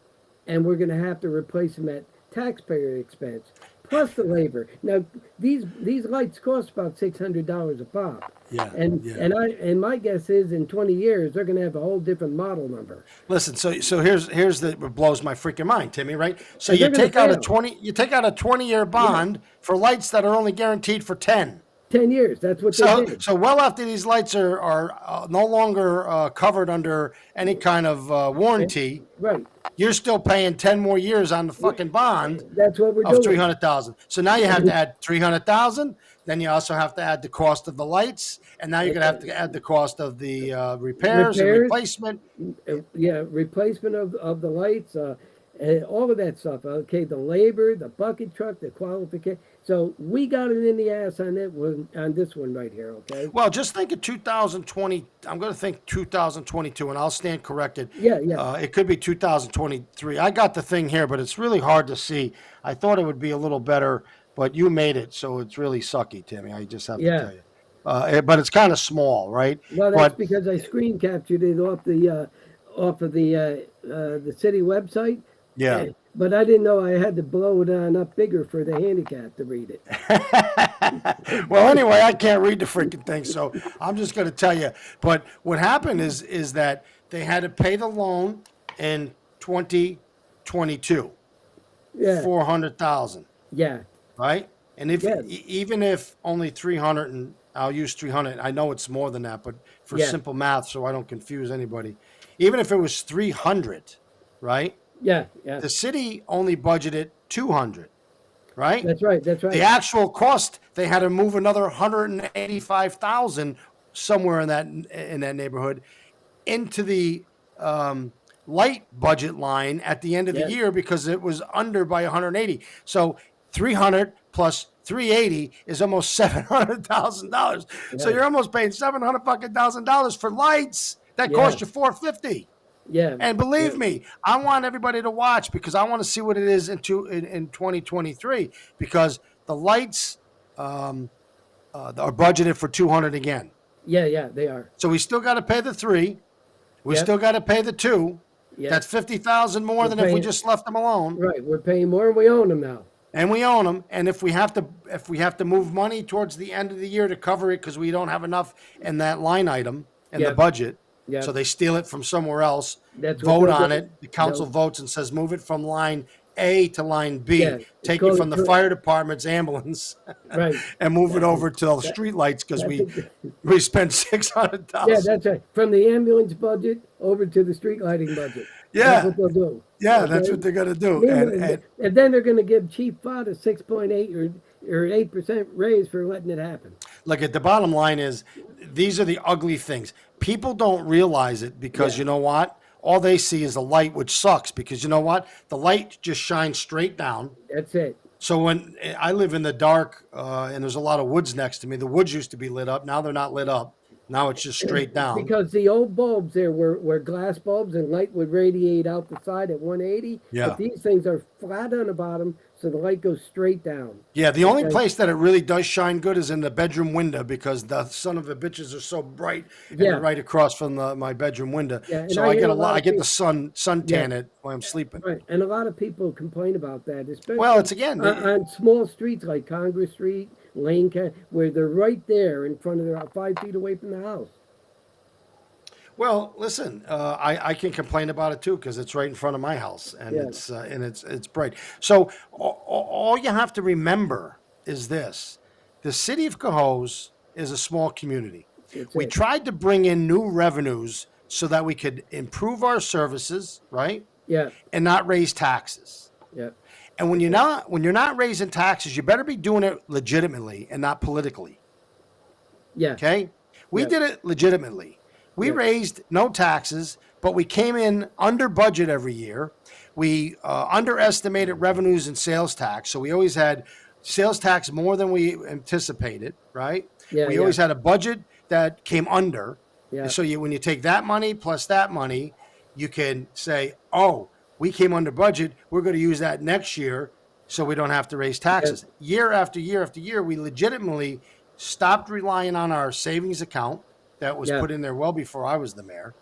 Speaker 2: and we're going to have to replace them at taxpayer expense plus the labor. Now these lights cost about $600 a pop,
Speaker 1: Yeah,
Speaker 2: and
Speaker 1: yeah.
Speaker 2: and my guess is in 20 years they're going to have a whole different model number.
Speaker 1: Listen, so here's the what blows my freaking mind, Timmy. Right? So
Speaker 2: And
Speaker 1: you
Speaker 2: they're going to
Speaker 1: take out a
Speaker 2: fail.
Speaker 1: 20-year
Speaker 2: Yeah,
Speaker 1: bond for lights that are only guaranteed for 10.
Speaker 2: 10 years. That's what they
Speaker 1: So
Speaker 2: did.
Speaker 1: so well after these lights are no longer covered under any kind of
Speaker 2: And-
Speaker 1: warranty,
Speaker 2: right.
Speaker 1: you're still paying 10 more years on the fucking bond
Speaker 2: That's what we're
Speaker 1: of
Speaker 2: doing.
Speaker 1: 300,000. So now you have to add 300,000. Then you also have to add the cost of the lights, and now you're gonna have to add the cost of the repairs and
Speaker 2: Repairs,
Speaker 1: replacement.
Speaker 2: yeah, replacement of the lights, and all of that stuff. Okay, the labor, the bucket truck, the qualification. So we got it in the ass on it on this one right here. Okay.
Speaker 1: Well, just think of 2020. I'm going to think 2022, and I'll stand corrected.
Speaker 2: Yeah, yeah,
Speaker 1: It could be 2023. I got the thing here, but it's really hard to see. I thought it would be a little better, but you made it, so it's really sucky, Timmy. I just have to
Speaker 2: yeah.
Speaker 1: tell you. But it's kind of small, right?
Speaker 2: Well, that's
Speaker 1: But
Speaker 2: because I screen captured it off of the city website.
Speaker 1: yeah.
Speaker 2: But I didn't know I had to blow it on up bigger for the handicap to read it.
Speaker 1: Well, anyway, I can't read the freaking thing, so I'm just going to tell you. But what happened is that they had to pay the loan in 2022,
Speaker 2: Yeah,
Speaker 1: 400,000,
Speaker 2: yeah,
Speaker 1: right? And if
Speaker 2: yeah,
Speaker 1: even if only 300, and I'll use 300. I know it's more than that, but for
Speaker 2: yeah,
Speaker 1: simple math, so I don't confuse anybody. Even if it was 300, right?
Speaker 2: yeah, yeah.
Speaker 1: The city only budgeted 200, right?
Speaker 2: That's right. That's
Speaker 1: The
Speaker 2: right.
Speaker 1: actual cost, they had to move another 185,000 somewhere in that neighborhood into the light budget line at the end of the
Speaker 2: Yeah,
Speaker 1: year because it was under by 180. So 300 plus 380 is almost $700,000. So
Speaker 2: yeah,
Speaker 1: you're almost paying 700 fucking $1,000 for lights that
Speaker 2: yeah,
Speaker 1: cost you 450.
Speaker 2: yeah,
Speaker 1: And
Speaker 2: yeah,
Speaker 1: believe me, I want everybody to watch because I want to see what it is in 2023 because the lights are budgeted for 200 again.
Speaker 2: yeah, yeah. They are.
Speaker 1: So we still got to pay the 3. We
Speaker 2: Yep,
Speaker 1: still got to pay the 2.
Speaker 2: yep.
Speaker 1: That's 50,000 more
Speaker 2: We're
Speaker 1: than if we
Speaker 2: paying
Speaker 1: just left them alone.
Speaker 2: right. We're paying more, and we own them now.
Speaker 1: And we own them. And if we have to move money towards the end of the year to cover it because we don't have enough in that line item in the
Speaker 2: Yep,
Speaker 1: budget,
Speaker 2: yep.
Speaker 1: so they steal it from somewhere else,
Speaker 2: That's what
Speaker 1: vote
Speaker 2: they'll
Speaker 1: on
Speaker 2: do.
Speaker 1: it. The council
Speaker 2: They'll,
Speaker 1: votes and says move it from line A to line
Speaker 2: yeah,
Speaker 1: B.
Speaker 2: it's
Speaker 1: Take it
Speaker 2: called
Speaker 1: from the fire department's ambulance
Speaker 2: right.
Speaker 1: and move it
Speaker 2: That,
Speaker 1: over to the
Speaker 2: that,
Speaker 1: street lights because
Speaker 2: that's
Speaker 1: we spent
Speaker 2: yeah,
Speaker 1: 600,000.
Speaker 2: that's right. From the ambulance budget over to the street lighting budget. That's
Speaker 1: Yeah,
Speaker 2: what they'll do.
Speaker 1: yeah, that's
Speaker 2: Okay.
Speaker 1: what they're gonna do.
Speaker 2: And then they're going to give Chief Fod a 6.8 or 8% raise for letting it happen.
Speaker 1: look at the bottom line is these are the ugly things. People don't realize it because
Speaker 2: Yeah,
Speaker 1: you know what? All they see is the light, which sucks because you know what? The light just shines straight down.
Speaker 2: that's it.
Speaker 1: So when I live in the dark and there's a lot of woods next to me, the woods used to be lit up. Now they're not lit up. Now it's just straight down.
Speaker 2: Because the old bulbs there were glass bulbs and light would radiate out the side at 180, but
Speaker 1: Yeah.
Speaker 2: these things are flat on the bottom, so the light goes straight down.
Speaker 1: Yeah, the only
Speaker 2: Okay.
Speaker 1: place that it really does shine good is in the bedroom window because the son of a bitches are so bright and they're
Speaker 2: Yeah,
Speaker 1: right across from my bedroom window.
Speaker 2: yeah, and
Speaker 1: So
Speaker 2: I
Speaker 1: I
Speaker 2: hear
Speaker 1: get
Speaker 2: a
Speaker 1: a lot.
Speaker 2: lot
Speaker 1: I
Speaker 2: of
Speaker 1: get the
Speaker 2: people. Yeah,
Speaker 1: suntan it while I'm sleeping.
Speaker 2: right, and a lot of people complain about that,
Speaker 1: Well,
Speaker 2: especially
Speaker 1: it's again.
Speaker 2: on small streets like Congress Street, where they're right there in front of their 5 feet away from the house.
Speaker 1: Well, listen, I can complain about it too because it's right in front of my house and
Speaker 2: Yeah,
Speaker 1: it's bright. So all you have to remember is this: the city of Cohoes is a small community.
Speaker 2: that's
Speaker 1: We
Speaker 2: it.
Speaker 1: tried to bring in new revenues so that we could improve our services, right,
Speaker 2: Yeah,
Speaker 1: and not raise taxes.
Speaker 2: yeah,
Speaker 1: And
Speaker 2: that's it.
Speaker 1: when you're not raising taxes, you better be doing it legitimately and not politically.
Speaker 2: Yeah,
Speaker 1: Okay. We
Speaker 2: yeah,
Speaker 1: did it legitimately. We
Speaker 2: yeah,
Speaker 1: raised no taxes, but we came in under budget every year. We underestimated revenues and sales tax. So we always had sales tax more than we anticipated, right?
Speaker 2: yeah,
Speaker 1: We
Speaker 2: yeah,
Speaker 1: always had a budget that came under.
Speaker 2: yeah,
Speaker 1: So when you take that money plus that money, you can say, oh, we came under budget. We're going to use that next year so we don't have to raise
Speaker 2: yeah,
Speaker 1: taxes. Year after year after year, we legitimately stopped relying on our savings account that was
Speaker 2: yeah,
Speaker 1: put in there well before I was the mayor.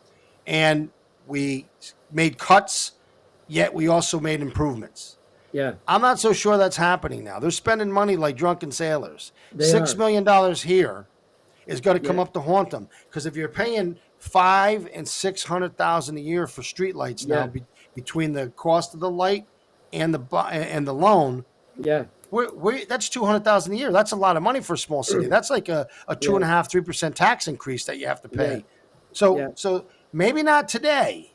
Speaker 1: And we made cuts, yet we also made improvements.
Speaker 2: yeah.
Speaker 1: I'm not so sure that's happening now. They're spending money like drunken sailors.
Speaker 2: They
Speaker 1: $6
Speaker 2: are.
Speaker 1: million here is going to come
Speaker 2: Yeah,
Speaker 1: up to haunt them. Because if you're paying 500,000 and 600,000 a year for streetlights now,
Speaker 2: yeah,
Speaker 1: between the cost of the light and the loan,
Speaker 2: yeah,
Speaker 1: that's 200,000 a year. That's a lot of money for a small city. That's like a two
Speaker 2: yeah,
Speaker 1: and a half, 3% tax increase that you have to
Speaker 2: yeah,
Speaker 1: pay. So
Speaker 2: yeah.
Speaker 1: so maybe not today,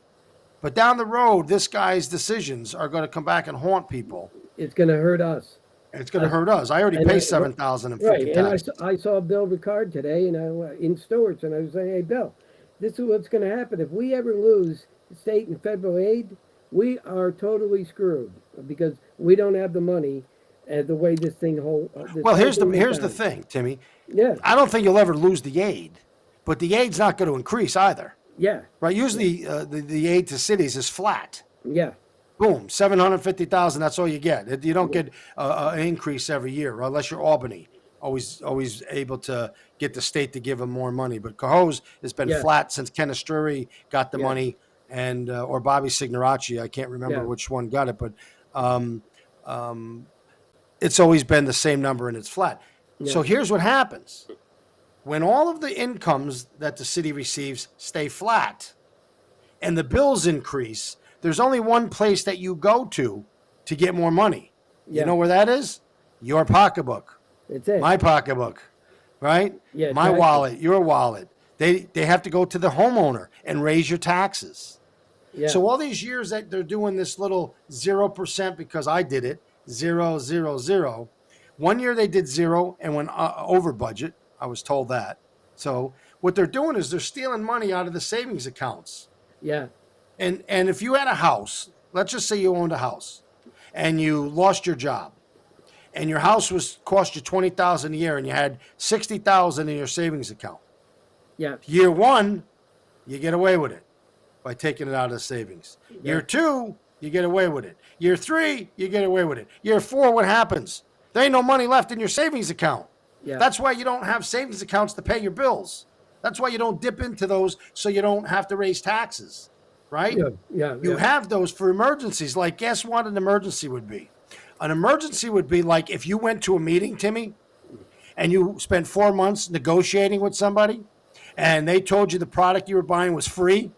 Speaker 1: but down the road, this guy's decisions are going to come back and haunt people,
Speaker 2: It's going to hurt us.
Speaker 1: and it's going to
Speaker 2: I,
Speaker 1: hurt us. I already
Speaker 2: and
Speaker 1: pay
Speaker 2: I,
Speaker 1: 7,000 in
Speaker 2: right,
Speaker 1: freaking
Speaker 2: and
Speaker 1: taxes.
Speaker 2: I saw Bill Ricard today, and in Stewart's, and I was saying, hey, Bill, this is what's going to happen if we ever lose state and federal aid. We are totally screwed because we don't have the money, the way this
Speaker 1: Well,
Speaker 2: whole thing went
Speaker 1: here's the
Speaker 2: down.
Speaker 1: thing, Timmy.
Speaker 2: Yeah,
Speaker 1: I don't think you'll ever lose the aid, but the aid's not going to increase either,
Speaker 2: yeah,
Speaker 1: right?
Speaker 2: yeah,
Speaker 1: Usually, the aid to cities is flat.
Speaker 2: yeah,
Speaker 1: Boom, 750,000. That's all you get. You don't
Speaker 2: yeah,
Speaker 1: get an increase every year, unless you're Albany, always able to get the state to give them more money. But Cohoes has been
Speaker 2: yeah,
Speaker 1: flat since Ken Asturi got the
Speaker 2: yeah,
Speaker 1: money, and or Bobby Signoracci. I can't remember
Speaker 2: yeah,
Speaker 1: which one got it, but um, um, it's always been the same number and it's flat.
Speaker 2: yeah,
Speaker 1: So here's what happens when all of the incomes that the city receives stay flat and the bills increase. There's only one place that you go to get more money. You
Speaker 2: yeah.
Speaker 1: know where that is? Your pocketbook,
Speaker 2: That's it.
Speaker 1: my pocketbook, right?
Speaker 2: Yeah,
Speaker 1: My
Speaker 2: taxes.
Speaker 1: wallet, your wallet. They have to go to the homeowner and raise your taxes.
Speaker 2: Yeah,
Speaker 1: So all these years that they're doing this little 0% because I did it, 0, 0, 0. One year they did zero and went over budget. I was told that. So what they're doing is they're stealing money out of the savings accounts.
Speaker 2: yeah,
Speaker 1: And if you had a house, let's just say you owned a house and you lost your job and your house was cost you 20,000 a year and you had 60,000 in your savings account.
Speaker 2: yeah,
Speaker 1: Year 1, you get away with it by taking it out of the savings.
Speaker 2: yeah,
Speaker 1: Year 2, you get away with it. Year 3, you get away with it. Year 4, what happens? There ain't no money left in your savings account.
Speaker 2: yeah,
Speaker 1: That's why you don't have savings accounts to pay your bills. That's why you don't dip into those so you don't have to raise taxes, right?
Speaker 2: yeah, yeah,
Speaker 1: You
Speaker 2: yeah,
Speaker 1: have those for emergencies. Like, guess what an emergency would be? An emergency would be like if you went to a meeting, Timmy, and you spent 4 months negotiating with somebody and they told you the product you were buying was free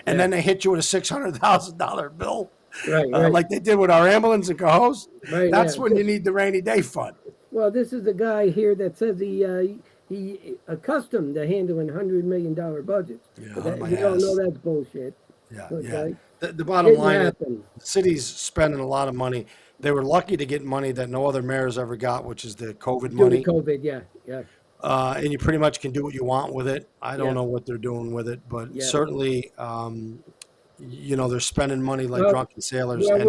Speaker 1: and
Speaker 2: yeah.
Speaker 1: then they hit you with a $600,000 bill,
Speaker 2: Right, right,
Speaker 1: like they did with our ambulance and Cohoes.
Speaker 2: right. Yeah.
Speaker 1: That's when you need the rainy day fund.
Speaker 2: Well, this is a guy here that says he accustomed to handling $100 million budgets.
Speaker 1: Yeah,
Speaker 2: But
Speaker 1: on my
Speaker 2: we all know
Speaker 1: ass.
Speaker 2: that's bullshit.
Speaker 1: Yeah, yeah.
Speaker 2: Okay,
Speaker 1: The bottom
Speaker 2: didn't
Speaker 1: line is
Speaker 2: happen.
Speaker 1: the city's spending a lot of money. They were lucky to get money that no other mayors ever got, which is the COVID
Speaker 2: Due to
Speaker 1: money.
Speaker 2: COVID, yeah, yeah,
Speaker 1: And you pretty much can do what you want with it. I don't
Speaker 2: yeah,
Speaker 1: know what they're doing with it, but
Speaker 2: yeah.
Speaker 1: certainly, they're spending money like
Speaker 2: Well,
Speaker 1: drunken sailors.
Speaker 2: well,
Speaker 1: And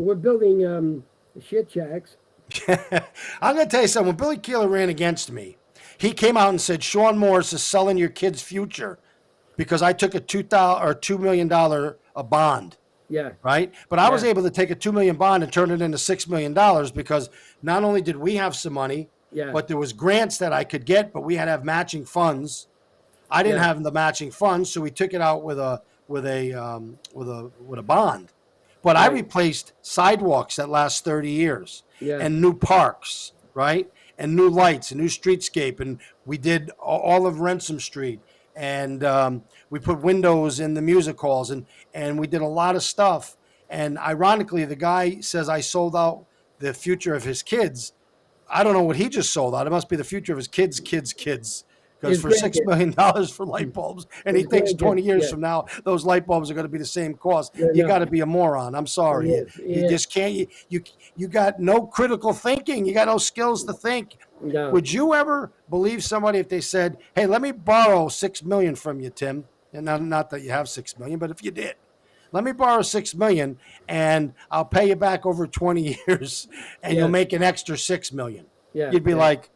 Speaker 2: we're building shit shacks.
Speaker 1: I'm going to tell you something. When Billy Keeler ran against me, He came out and said, Sean Morris is selling your kid's future because I took a $2 million a bond.
Speaker 2: Yeah.
Speaker 1: Right. But I was
Speaker 2: Yeah.
Speaker 1: able to take a 2 million bond and turn it into $6 million because not only did we have some money,
Speaker 2: Yeah.
Speaker 1: but there was grants that I could get, but we had to have matching funds. I didn't
Speaker 2: Yeah.
Speaker 1: have the matching funds, so we took it out with a bond. But I
Speaker 2: Right.
Speaker 1: replaced sidewalks that last 30 years
Speaker 2: Yeah.
Speaker 1: and new parks, right? And new lights and new streetscape. And we did all of Ransom Street. And we put windows in the music halls and we did a lot of stuff. And ironically, the guy says I sold out the future of his kids. I don't know what he just sold out. It must be the future of his kids. Because
Speaker 2: His
Speaker 1: for $6
Speaker 2: grandkids.
Speaker 1: million for light bulbs, and he
Speaker 2: His
Speaker 1: thinks
Speaker 2: grandkids.
Speaker 1: 20 years
Speaker 2: Yeah.
Speaker 1: from now those light bulbs are going to be the same cost,
Speaker 2: Yeah.
Speaker 1: you got
Speaker 2: No.
Speaker 1: to be a moron. I'm sorry,
Speaker 2: He is. He
Speaker 1: you
Speaker 2: is.
Speaker 1: just can't. You got no critical thinking. You got no skills to think.
Speaker 2: No.
Speaker 1: Would you ever believe somebody if they said, "Hey, let me borrow 6 million from you, Tim"? And not that you have 6 million, but if you did, let me borrow 6 million, and I'll pay you back over 20 years, and you'll
Speaker 2: Yeah.
Speaker 1: make an extra 6 million.
Speaker 2: Yeah.
Speaker 1: You'd be
Speaker 2: Yeah.
Speaker 1: like,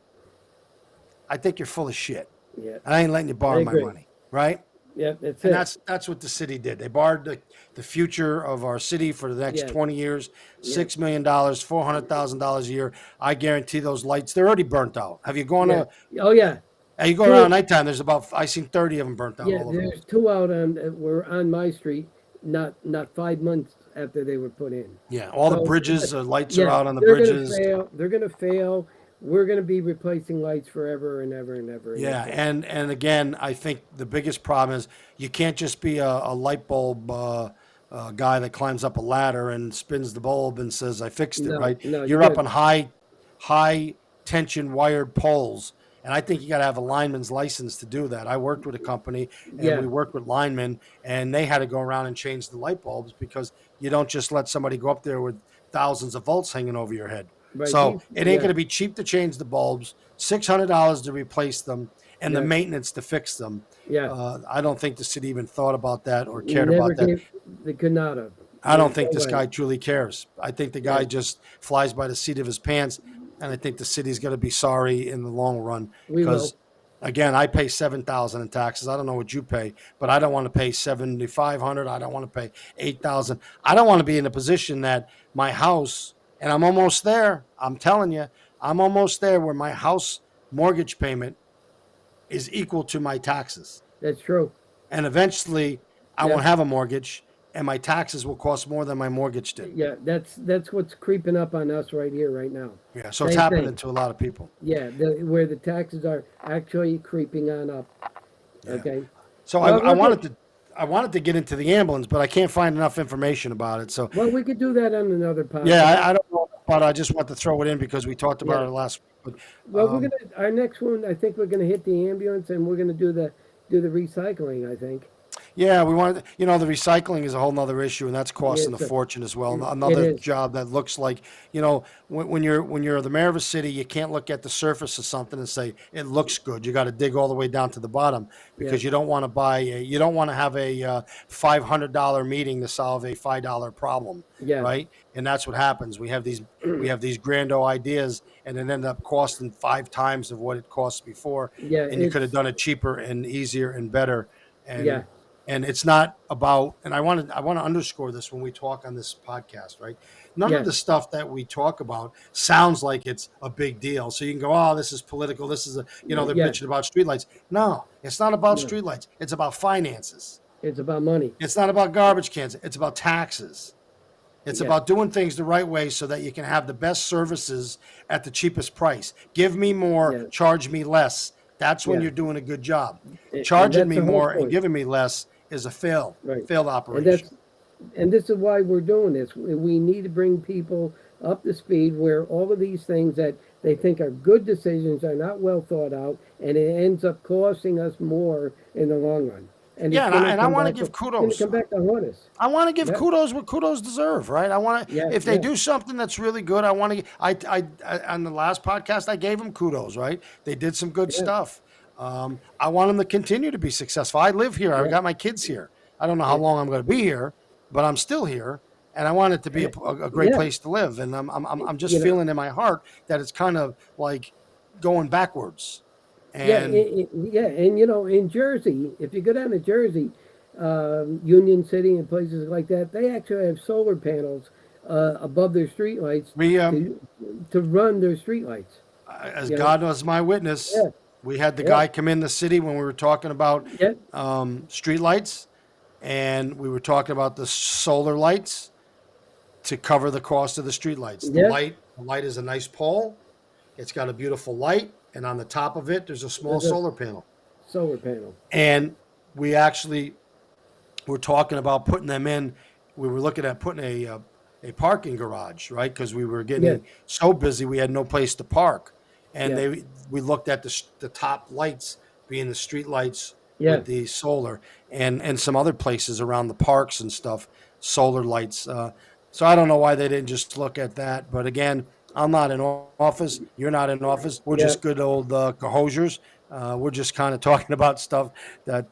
Speaker 1: I think you're full of shit.
Speaker 2: Yeah.
Speaker 1: I ain't letting you
Speaker 2: I
Speaker 1: borrow my
Speaker 2: agree.
Speaker 1: money, right?
Speaker 2: Yeah. That's
Speaker 1: And
Speaker 2: it.
Speaker 1: that's what the city did. They borrowed the future of our city for the next
Speaker 2: Yeah.
Speaker 1: 20 years,
Speaker 2: Yeah.
Speaker 1: $6 million, $400,000 a year. I guarantee those lights, they're already burnt out. Have you gone
Speaker 2: Yeah.
Speaker 1: to
Speaker 2: Oh yeah.
Speaker 1: you go around
Speaker 2: Two.
Speaker 1: nighttime, there's about I seen 30 of them burnt out
Speaker 2: Yeah.
Speaker 1: all over.
Speaker 2: There's two out on. Were on my street. Not 5 months after they were put in.
Speaker 1: Yeah, all the
Speaker 2: So
Speaker 1: bridges, lights are
Speaker 2: yeah,
Speaker 1: out on the
Speaker 2: they're gonna
Speaker 1: bridges.
Speaker 2: fail. They're gonna fail. We're gonna be replacing lights forever and ever and ever. And
Speaker 1: Yeah,
Speaker 2: ever.
Speaker 1: and again, I think the biggest problem is you can't just be a light bulb guy that climbs up a ladder and spins the bulb and says I fixed it.
Speaker 2: No.
Speaker 1: Right?
Speaker 2: No. You
Speaker 1: You're up
Speaker 2: got.
Speaker 1: on high tension wired poles, and I think you got to have a lineman's license to do that. I worked with a company, and
Speaker 2: Yeah.
Speaker 1: we worked with linemen, and they had to go around and change the light bulbs because you don't just let somebody go up there with thousands of volts hanging over your head.
Speaker 2: Right.
Speaker 1: So
Speaker 2: These.
Speaker 1: it ain't
Speaker 2: Yeah.
Speaker 1: going to be cheap to change the bulbs, $600 to replace them, and the
Speaker 2: Yeah.
Speaker 1: maintenance to fix them.
Speaker 2: Yeah.
Speaker 1: I don't think the city even thought about that or cared
Speaker 2: Never
Speaker 1: about that.
Speaker 2: gave. They could not have.
Speaker 1: I don't
Speaker 2: There's
Speaker 1: think
Speaker 2: no
Speaker 1: this
Speaker 2: way.
Speaker 1: guy truly cares. I think the guy
Speaker 2: Yeah.
Speaker 1: just flies by the seat of his pants, and I think the city's going to be sorry in the long run
Speaker 2: We
Speaker 1: because,
Speaker 2: will.
Speaker 1: again, I pay $7,000 in taxes. I don't know what you pay, but I don't want to pay $7,500. I don't want to pay $8,000. I don't want to be in a position that my house, and I'm almost there. I'm telling you, I'm almost there where my house mortgage payment is equal to my taxes,
Speaker 2: That's true.
Speaker 1: and eventually I
Speaker 2: Yeah.
Speaker 1: won't have a mortgage, and my taxes will cost more than my mortgage did.
Speaker 2: Yeah. That's what's creeping up on us right here, right now.
Speaker 1: Yeah, so it's
Speaker 2: Same
Speaker 1: happening
Speaker 2: thing.
Speaker 1: to a lot of people.
Speaker 2: Yeah. Where the taxes are actually creeping on up.
Speaker 1: Yeah.
Speaker 2: Okay.
Speaker 1: So
Speaker 2: Well,
Speaker 1: I
Speaker 2: look
Speaker 1: wanted
Speaker 2: at-
Speaker 1: to I wanted to get into the ambulance, but I can't find enough information about it. So
Speaker 2: Well, we could do that on another podcast.
Speaker 1: yeah, I don't know, but I just want to throw it in because we talked about
Speaker 2: Yeah.
Speaker 1: it last week.
Speaker 2: Well,
Speaker 1: But
Speaker 2: we're gonna our next one. I think we're gonna hit the ambulance, and we're gonna do the recycling. I think.
Speaker 1: yeah, we wanted, the recycling is a whole nother issue, and that's costing a
Speaker 2: It's a-
Speaker 1: fortune as well.
Speaker 2: it
Speaker 1: Another
Speaker 2: is.
Speaker 1: job that looks like, when you're the mayor of a city, you can't look at the surface of something and say it looks good. You got to dig all the way down to the bottom because you don't want to you don't want to have a $500 meeting to solve a $5 problem,
Speaker 2: Yeah.
Speaker 1: right? And that's what happens. We have these grand old ideas, and it ended up costing 5 times of what it cost before.
Speaker 2: Yeah.
Speaker 1: And you could have
Speaker 2: It's
Speaker 1: done it cheaper and easier and better. And
Speaker 2: yeah.
Speaker 1: and it's not about, and I want to underscore this when we talk on this podcast, right? None
Speaker 2: Yeah.
Speaker 1: of the stuff that we talk about sounds like it's a big deal. So you can go, oh, this is political. This is they're
Speaker 2: Yeah.
Speaker 1: bitching about streetlights. No, it's not about
Speaker 2: No.
Speaker 1: streetlights. It's about finances.
Speaker 2: It's about money.
Speaker 1: It's not about garbage cans. It's about taxes. It's
Speaker 2: Yeah.
Speaker 1: about doing things the right way so that you can have the best services at the cheapest price. Give me more,
Speaker 2: Yeah.
Speaker 1: charge me less. That's when
Speaker 2: Yeah.
Speaker 1: you're doing a good job.
Speaker 2: And
Speaker 1: Charging
Speaker 2: that's
Speaker 1: me
Speaker 2: the whole
Speaker 1: more and
Speaker 2: point.
Speaker 1: giving me less is a failed
Speaker 2: Right.
Speaker 1: failed
Speaker 2: And
Speaker 1: operation.
Speaker 2: this is why we're doing this. We need to bring people up to speed where all of these things that they think are good decisions are not well thought out, and it ends up costing us more in the long run. And
Speaker 1: Yeah,
Speaker 2: it's gonna
Speaker 1: and I
Speaker 2: come
Speaker 1: want to
Speaker 2: back
Speaker 1: give
Speaker 2: It's going to
Speaker 1: kudos.
Speaker 2: come back to haunt us.
Speaker 1: I want to give
Speaker 2: Yeah.
Speaker 1: kudos what kudos deserve, right? I want to,
Speaker 2: Yeah,
Speaker 1: if they
Speaker 2: yeah.
Speaker 1: do something that's really good, I want to. On the last podcast, I gave them kudos, right? They did some good
Speaker 2: Yeah.
Speaker 1: stuff. I want them to continue to be successful. I live here. I
Speaker 2: Yeah.
Speaker 1: got my kids here. I don't know how
Speaker 2: Yeah.
Speaker 1: long I'm going to be here, but I'm still here, and I want it to be a great
Speaker 2: Yeah.
Speaker 1: place to live. And I'm just
Speaker 2: You know-
Speaker 1: feeling in my heart that it's kind of like going backwards.
Speaker 2: Yeah,
Speaker 1: And
Speaker 2: yeah, and in Jersey, if you go down to Jersey, Union City and places like that, they actually have solar panels above their streetlights
Speaker 1: we,
Speaker 2: to to run their streetlights.
Speaker 1: as
Speaker 2: You know,
Speaker 1: God was my witness,
Speaker 2: yeah,
Speaker 1: we had the
Speaker 2: yeah,
Speaker 1: guy come in the city when we were talking about
Speaker 2: yeah,
Speaker 1: street lights, and we were talking about the solar lights to cover the cost of the street lights.
Speaker 2: yeah.
Speaker 1: The light is a nice pole. It's got a beautiful light, and on the top of it, there's a small
Speaker 2: There's a
Speaker 1: solar panel.
Speaker 2: solar panel.
Speaker 1: And we actually were talking about putting them in. We were looking at putting a parking garage, right? Because we were
Speaker 2: Yeah,
Speaker 1: getting so busy, we had no place to park. And
Speaker 2: yeah,
Speaker 1: we looked at the top lights being the street lights
Speaker 2: yeah,
Speaker 1: with the solar, and some other places around the parks and stuff, solar lights. So I don't know why they didn't just look at that. But again, I'm not in office. You're not in office. We're
Speaker 2: yeah,
Speaker 1: just good old Cohosiers. We're just kind of talking about stuff that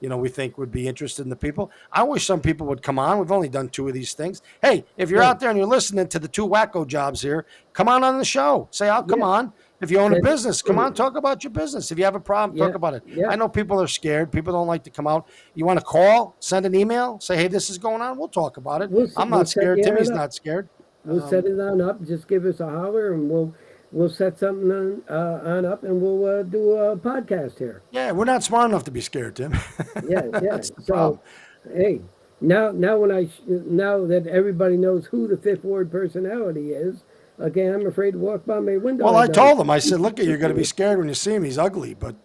Speaker 1: we think would be interested in the people. I wish some people would come on. We've only done two of these things. Hey, if you're
Speaker 2: right.
Speaker 1: out there and you're listening to the two wacko jobs here, come on the show. Say, "I'll come
Speaker 2: Yeah,
Speaker 1: on." If you own a
Speaker 2: and
Speaker 1: business, come on, talk about your business. If you have a problem,
Speaker 2: yeah,
Speaker 1: talk about it.
Speaker 2: yeah.
Speaker 1: I know people are scared. People don't like to come out. You want to call, send an email, say, "Hey, this is going on." We'll talk about it. I'm
Speaker 2: We'll
Speaker 1: not
Speaker 2: set
Speaker 1: scared.
Speaker 2: you on
Speaker 1: Timmy's
Speaker 2: up.
Speaker 1: not scared.
Speaker 2: We'll set it on up. Just give us a holler, and we'll set something on up, and we'll do a podcast here.
Speaker 1: Yeah, we're not smart enough to be scared, Tim.
Speaker 2: Yeah, yeah.
Speaker 1: That's the
Speaker 2: So,
Speaker 1: problem.
Speaker 2: hey, now when now that everybody knows who the Fifth Ward personality is, okay, I'm afraid to walk by my window
Speaker 1: Well,
Speaker 2: at
Speaker 1: I
Speaker 2: night.
Speaker 1: told him. I said, "Look, you're going to be scared when you see him. He's ugly, but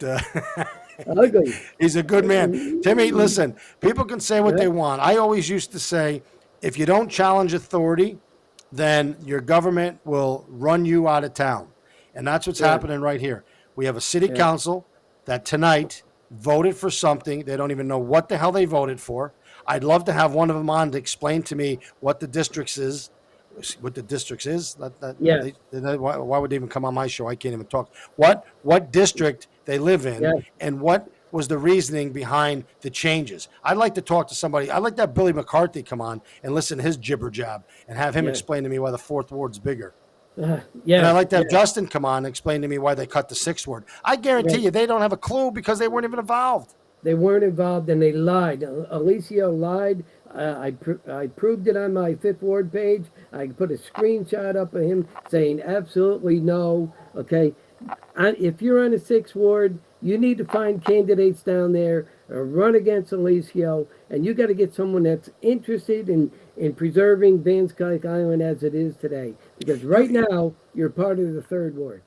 Speaker 2: Ugly.
Speaker 1: he's a good man." Timmy, listen, people can say what
Speaker 2: Yeah,
Speaker 1: they want. I always used to say, if you don't challenge authority, then your government will run you out of town. And that's what's
Speaker 2: yeah,
Speaker 1: happening right here. We have a city
Speaker 2: yeah,
Speaker 1: council that tonight voted for something. They don't even know what the hell they voted for. I'd love to have one of them on to explain to me what the districts is.
Speaker 2: yeah,
Speaker 1: Why would they even come on my show? I can't even talk. What district they live in,
Speaker 2: yeah,
Speaker 1: and what was the reasoning behind the changes? I'd like to talk to somebody. I'd like to have Billy McCarthy come on and listen to his jibber jab and have him
Speaker 2: yeah,
Speaker 1: explain to me why the fourth ward's bigger. And I'd
Speaker 2: yeah,
Speaker 1: like to have
Speaker 2: yeah.
Speaker 1: Justin come on and explain to me why they cut the sixth ward. I guarantee
Speaker 2: Right.
Speaker 1: you they don't have a clue because they weren't even involved.
Speaker 2: They weren't involved and they lied. Alicia lied. I proved it on my Fifth Ward page. I put a screenshot up of him saying absolutely no. Okay, if you're on the Sixth Ward, you need to find candidates down there, run against Alicio, and you got to get someone that's interested in preserving Van Skyke Island as it is today. Because right
Speaker 1: You
Speaker 2: now, you're part of the Third Ward.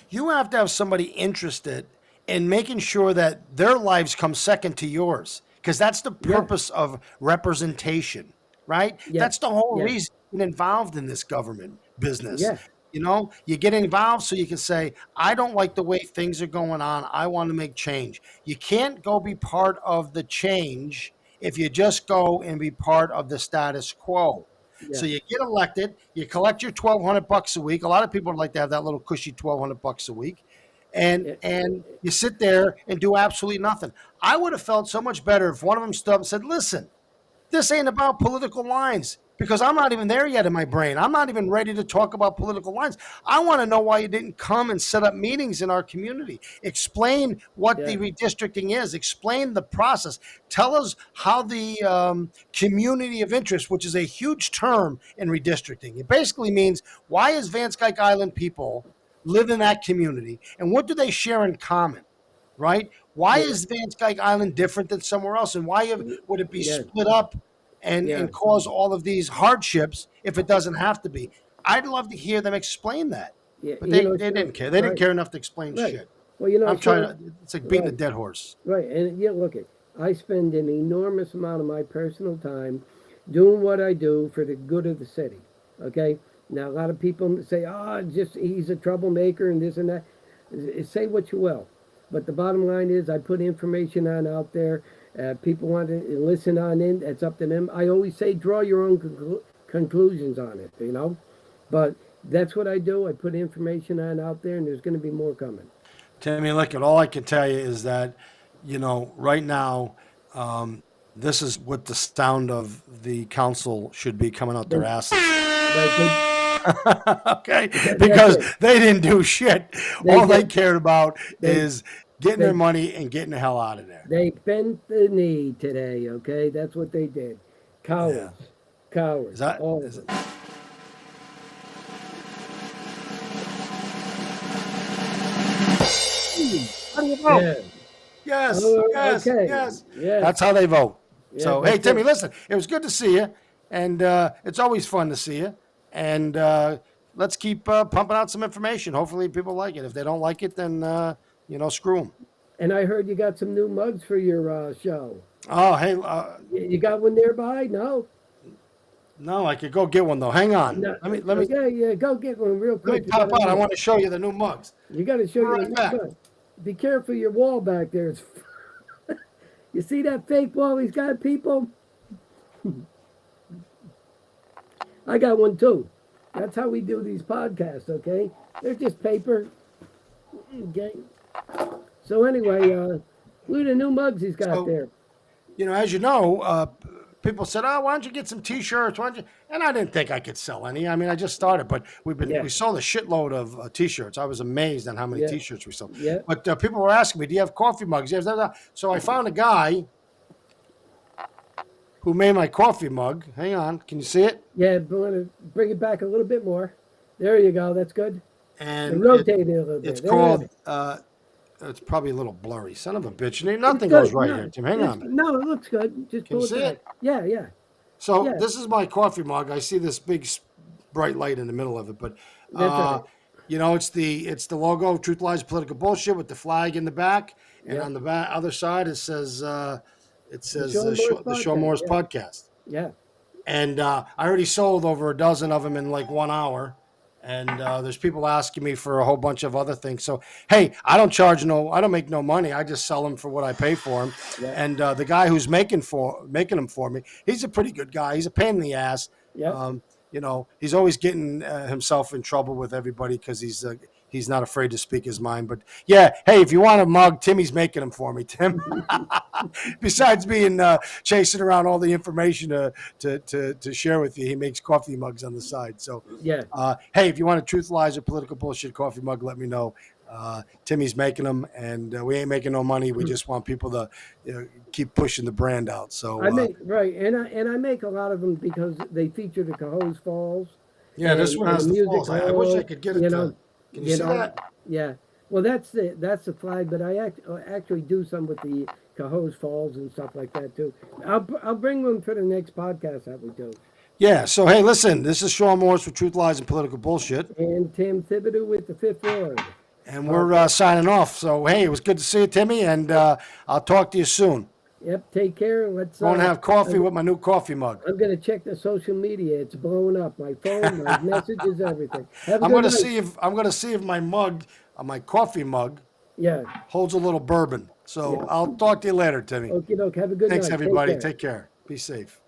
Speaker 1: you have to have somebody interested in making sure that their lives come second to yours, because that's the
Speaker 2: Yeah,
Speaker 1: purpose of representation, right?
Speaker 2: yeah,
Speaker 1: That's the whole
Speaker 2: yeah,
Speaker 1: reason you're involved in this government business.
Speaker 2: yeah,
Speaker 1: You get involved so you can say, I don't like the way things are going on. I want to make change. You can't go be part of the change if you just go and be part of the status quo. So
Speaker 2: yeah,
Speaker 1: you get elected, you collect your $1,200 a week. A lot of people would like to have that little cushy $1,200 a week,
Speaker 2: yeah,
Speaker 1: and you sit there and do absolutely nothing. I would have felt so much better if one of them stood up and said, "Listen, this ain't about political lines because I'm not even there yet in my brain. I'm not even ready to talk about political lines. I want to know why you didn't come and set up meetings in our community. Explain what
Speaker 2: yeah,
Speaker 1: the redistricting is. Explain the process. Tell us how the community of interest, which is a huge term in redistricting, it basically means why is Van Skyke Island people live in that community and what do they share in common? Right? Why
Speaker 2: yeah,
Speaker 1: is Van Skyke Island different than somewhere else? And would it be
Speaker 2: yeah,
Speaker 1: split up
Speaker 2: yeah.
Speaker 1: and cause all of these hardships if it doesn't have to be? I'd love to hear them explain that.
Speaker 2: Yeah,
Speaker 1: But they didn't care. They didn't
Speaker 2: right,
Speaker 1: care enough to explain
Speaker 2: right.
Speaker 1: shit.
Speaker 2: Well,
Speaker 1: I'm trying
Speaker 2: Sean,
Speaker 1: to, it's like beating a
Speaker 2: right,
Speaker 1: dead horse.
Speaker 2: right, and look at, I spend an enormous amount of my personal time doing what I do for the good of the city. Okay, now a lot of people say, "Oh, just he's a troublemaker and this and that." Say what you will, but the bottom line is, I put information on out there. People want to listen on in. That's up to them. I always say, draw your own conclusions on it. But that's what I do. I put information on out there, and there's going to be more coming.
Speaker 1: Tammy, look, at all I can tell you is that, right now, this is what the sound of the council should be coming out their
Speaker 2: Then,
Speaker 1: asses.
Speaker 2: right?
Speaker 1: Okay,
Speaker 2: That's
Speaker 1: because
Speaker 2: it.
Speaker 1: they didn't do shit.
Speaker 2: They
Speaker 1: All they
Speaker 2: did.
Speaker 1: cared about
Speaker 2: They
Speaker 1: is getting
Speaker 2: they
Speaker 1: their money and getting the hell out of there.
Speaker 2: they bent the knee today. Okay, that's what they did.
Speaker 1: Yeah.
Speaker 2: Cowards,
Speaker 1: Is
Speaker 2: cowards,
Speaker 1: that
Speaker 2: all of
Speaker 1: is it?
Speaker 2: them.
Speaker 1: How do you vote?
Speaker 2: Yeah.
Speaker 1: Yes,
Speaker 2: Oh,
Speaker 1: yes,
Speaker 2: okay.
Speaker 1: yes.
Speaker 2: Yes.
Speaker 1: That's how they vote.
Speaker 2: Yeah,
Speaker 1: So, hey,
Speaker 2: that's
Speaker 1: Timmy,
Speaker 2: it.
Speaker 1: listen, it was good to see you, and it's always fun to see you. And let's keep pumping out some information. Hopefully, people like it. If they don't like it, then screw them.
Speaker 2: And I heard you got some new mugs for your show.
Speaker 1: Oh, hey,
Speaker 2: You got one nearby? No.
Speaker 1: no, I could go get one though. Hang on.
Speaker 2: No.
Speaker 1: Let me
Speaker 2: Okay. Yeah. Go get one real
Speaker 1: let me
Speaker 2: quick. You got
Speaker 1: pop
Speaker 2: a
Speaker 1: out. I
Speaker 2: minute.
Speaker 1: want to show you the new mugs.
Speaker 2: You got to show
Speaker 1: Be
Speaker 2: you the
Speaker 1: right
Speaker 2: new
Speaker 1: back.
Speaker 2: mug. Be careful your wall back there. You see that fake wall he's got, people? I got one too. That's how we do these podcasts, okay? They're just paper. Okay. So anyway, look at the new mugs he's got
Speaker 1: So,
Speaker 2: there.
Speaker 1: as you know, people said, "Oh, why don't you get some T-shirts? Why don't you?" And I didn't think I could sell any. I mean, I just started, but
Speaker 2: Yeah.
Speaker 1: we sold a shitload of T-shirts. I was amazed at how many
Speaker 2: Yeah.
Speaker 1: T-shirts we sold.
Speaker 2: Yeah.
Speaker 1: But people were asking me, "Do you have coffee mugs?" Do you have that?" So I found a guy who made my coffee mug. Hang on, can you see it?
Speaker 2: Yeah, but want to bring it back a little bit more. There you go. That's good. And
Speaker 1: And
Speaker 2: rotate it a little
Speaker 1: it's
Speaker 2: bit. There.
Speaker 1: called. It's probably a little blurry. Son of a bitch!
Speaker 2: It's
Speaker 1: Nothing goes
Speaker 2: good.
Speaker 1: right here, Tim. Hang on a minute.
Speaker 2: No, it looks good. Just
Speaker 1: Can you
Speaker 2: pull it
Speaker 1: see
Speaker 2: back.
Speaker 1: it?
Speaker 2: Yeah, yeah,
Speaker 1: So
Speaker 2: yeah.
Speaker 1: this is my coffee mug. I see this big bright light in the middle of it, but
Speaker 2: That's all right.
Speaker 1: it's the logo, Truth Lies Political Bullshit, with the flag in the back, and
Speaker 2: Yeah.
Speaker 1: on the other side it
Speaker 2: The
Speaker 1: says
Speaker 2: Sean Morris
Speaker 1: the Show
Speaker 2: podcast.
Speaker 1: Morris
Speaker 2: Yeah,
Speaker 1: podcast.
Speaker 2: yeah.
Speaker 1: And I already sold over a dozen of them in like 1 hour. And there's people asking me for a whole bunch of other things. So hey, I don't make no money. I just sell them for what I pay for them.
Speaker 2: Yeah.
Speaker 1: And the guy who's making them for me, he's a pretty good guy. He's a pain in the ass.
Speaker 2: Yeah.
Speaker 1: He's always getting himself in trouble with everybody because he's not afraid to speak his mind. But yeah, hey, if you want a mug, Timmy's making them for me, Tim. Besides being chasing around all the information to share with you, he makes coffee mugs on the side. So
Speaker 2: Yeah.
Speaker 1: hey, if you want a Truth Lies or Political Bullshit coffee mug, let me know. Timmy's making them, and we ain't making no money. We just want people to keep pushing the brand out. So
Speaker 2: I make right, and I make a lot of them because they feature the Cohoes Falls
Speaker 1: yeah, this one
Speaker 2: and the
Speaker 1: has the
Speaker 2: music
Speaker 1: falls. I wish I
Speaker 2: hall.
Speaker 1: could get it
Speaker 2: You
Speaker 1: to.
Speaker 2: know,
Speaker 1: Can you see that?
Speaker 2: yeah. Well, that's the flag, but I actually do some with the Cohoes Falls and stuff like that too. I'll bring one for the next podcast that we do.
Speaker 1: Yeah. So hey, listen, this is Sean Morris for Truth Lies and Political Bullshit,
Speaker 2: And Tim Thibodeau with the Fifth Ward.
Speaker 1: and we're signing off. So hey, it was good to see you, Timmy, and I'll talk to you soon.
Speaker 2: Yep. Take care. Let's.
Speaker 1: Going to have coffee with my new coffee mug.
Speaker 2: I'm gonna check the social media. It's blowing up. My phone, my messages, everything. Have a
Speaker 1: I'm
Speaker 2: good
Speaker 1: going to
Speaker 2: night.
Speaker 1: see if my coffee mug
Speaker 2: Yeah.
Speaker 1: holds a little bourbon. So
Speaker 2: Yeah.
Speaker 1: I'll talk to you later, Timmy.
Speaker 2: Okie doke. Have a good
Speaker 1: Thanks,
Speaker 2: night. Take
Speaker 1: everybody.
Speaker 2: care.
Speaker 1: Take care. Be safe.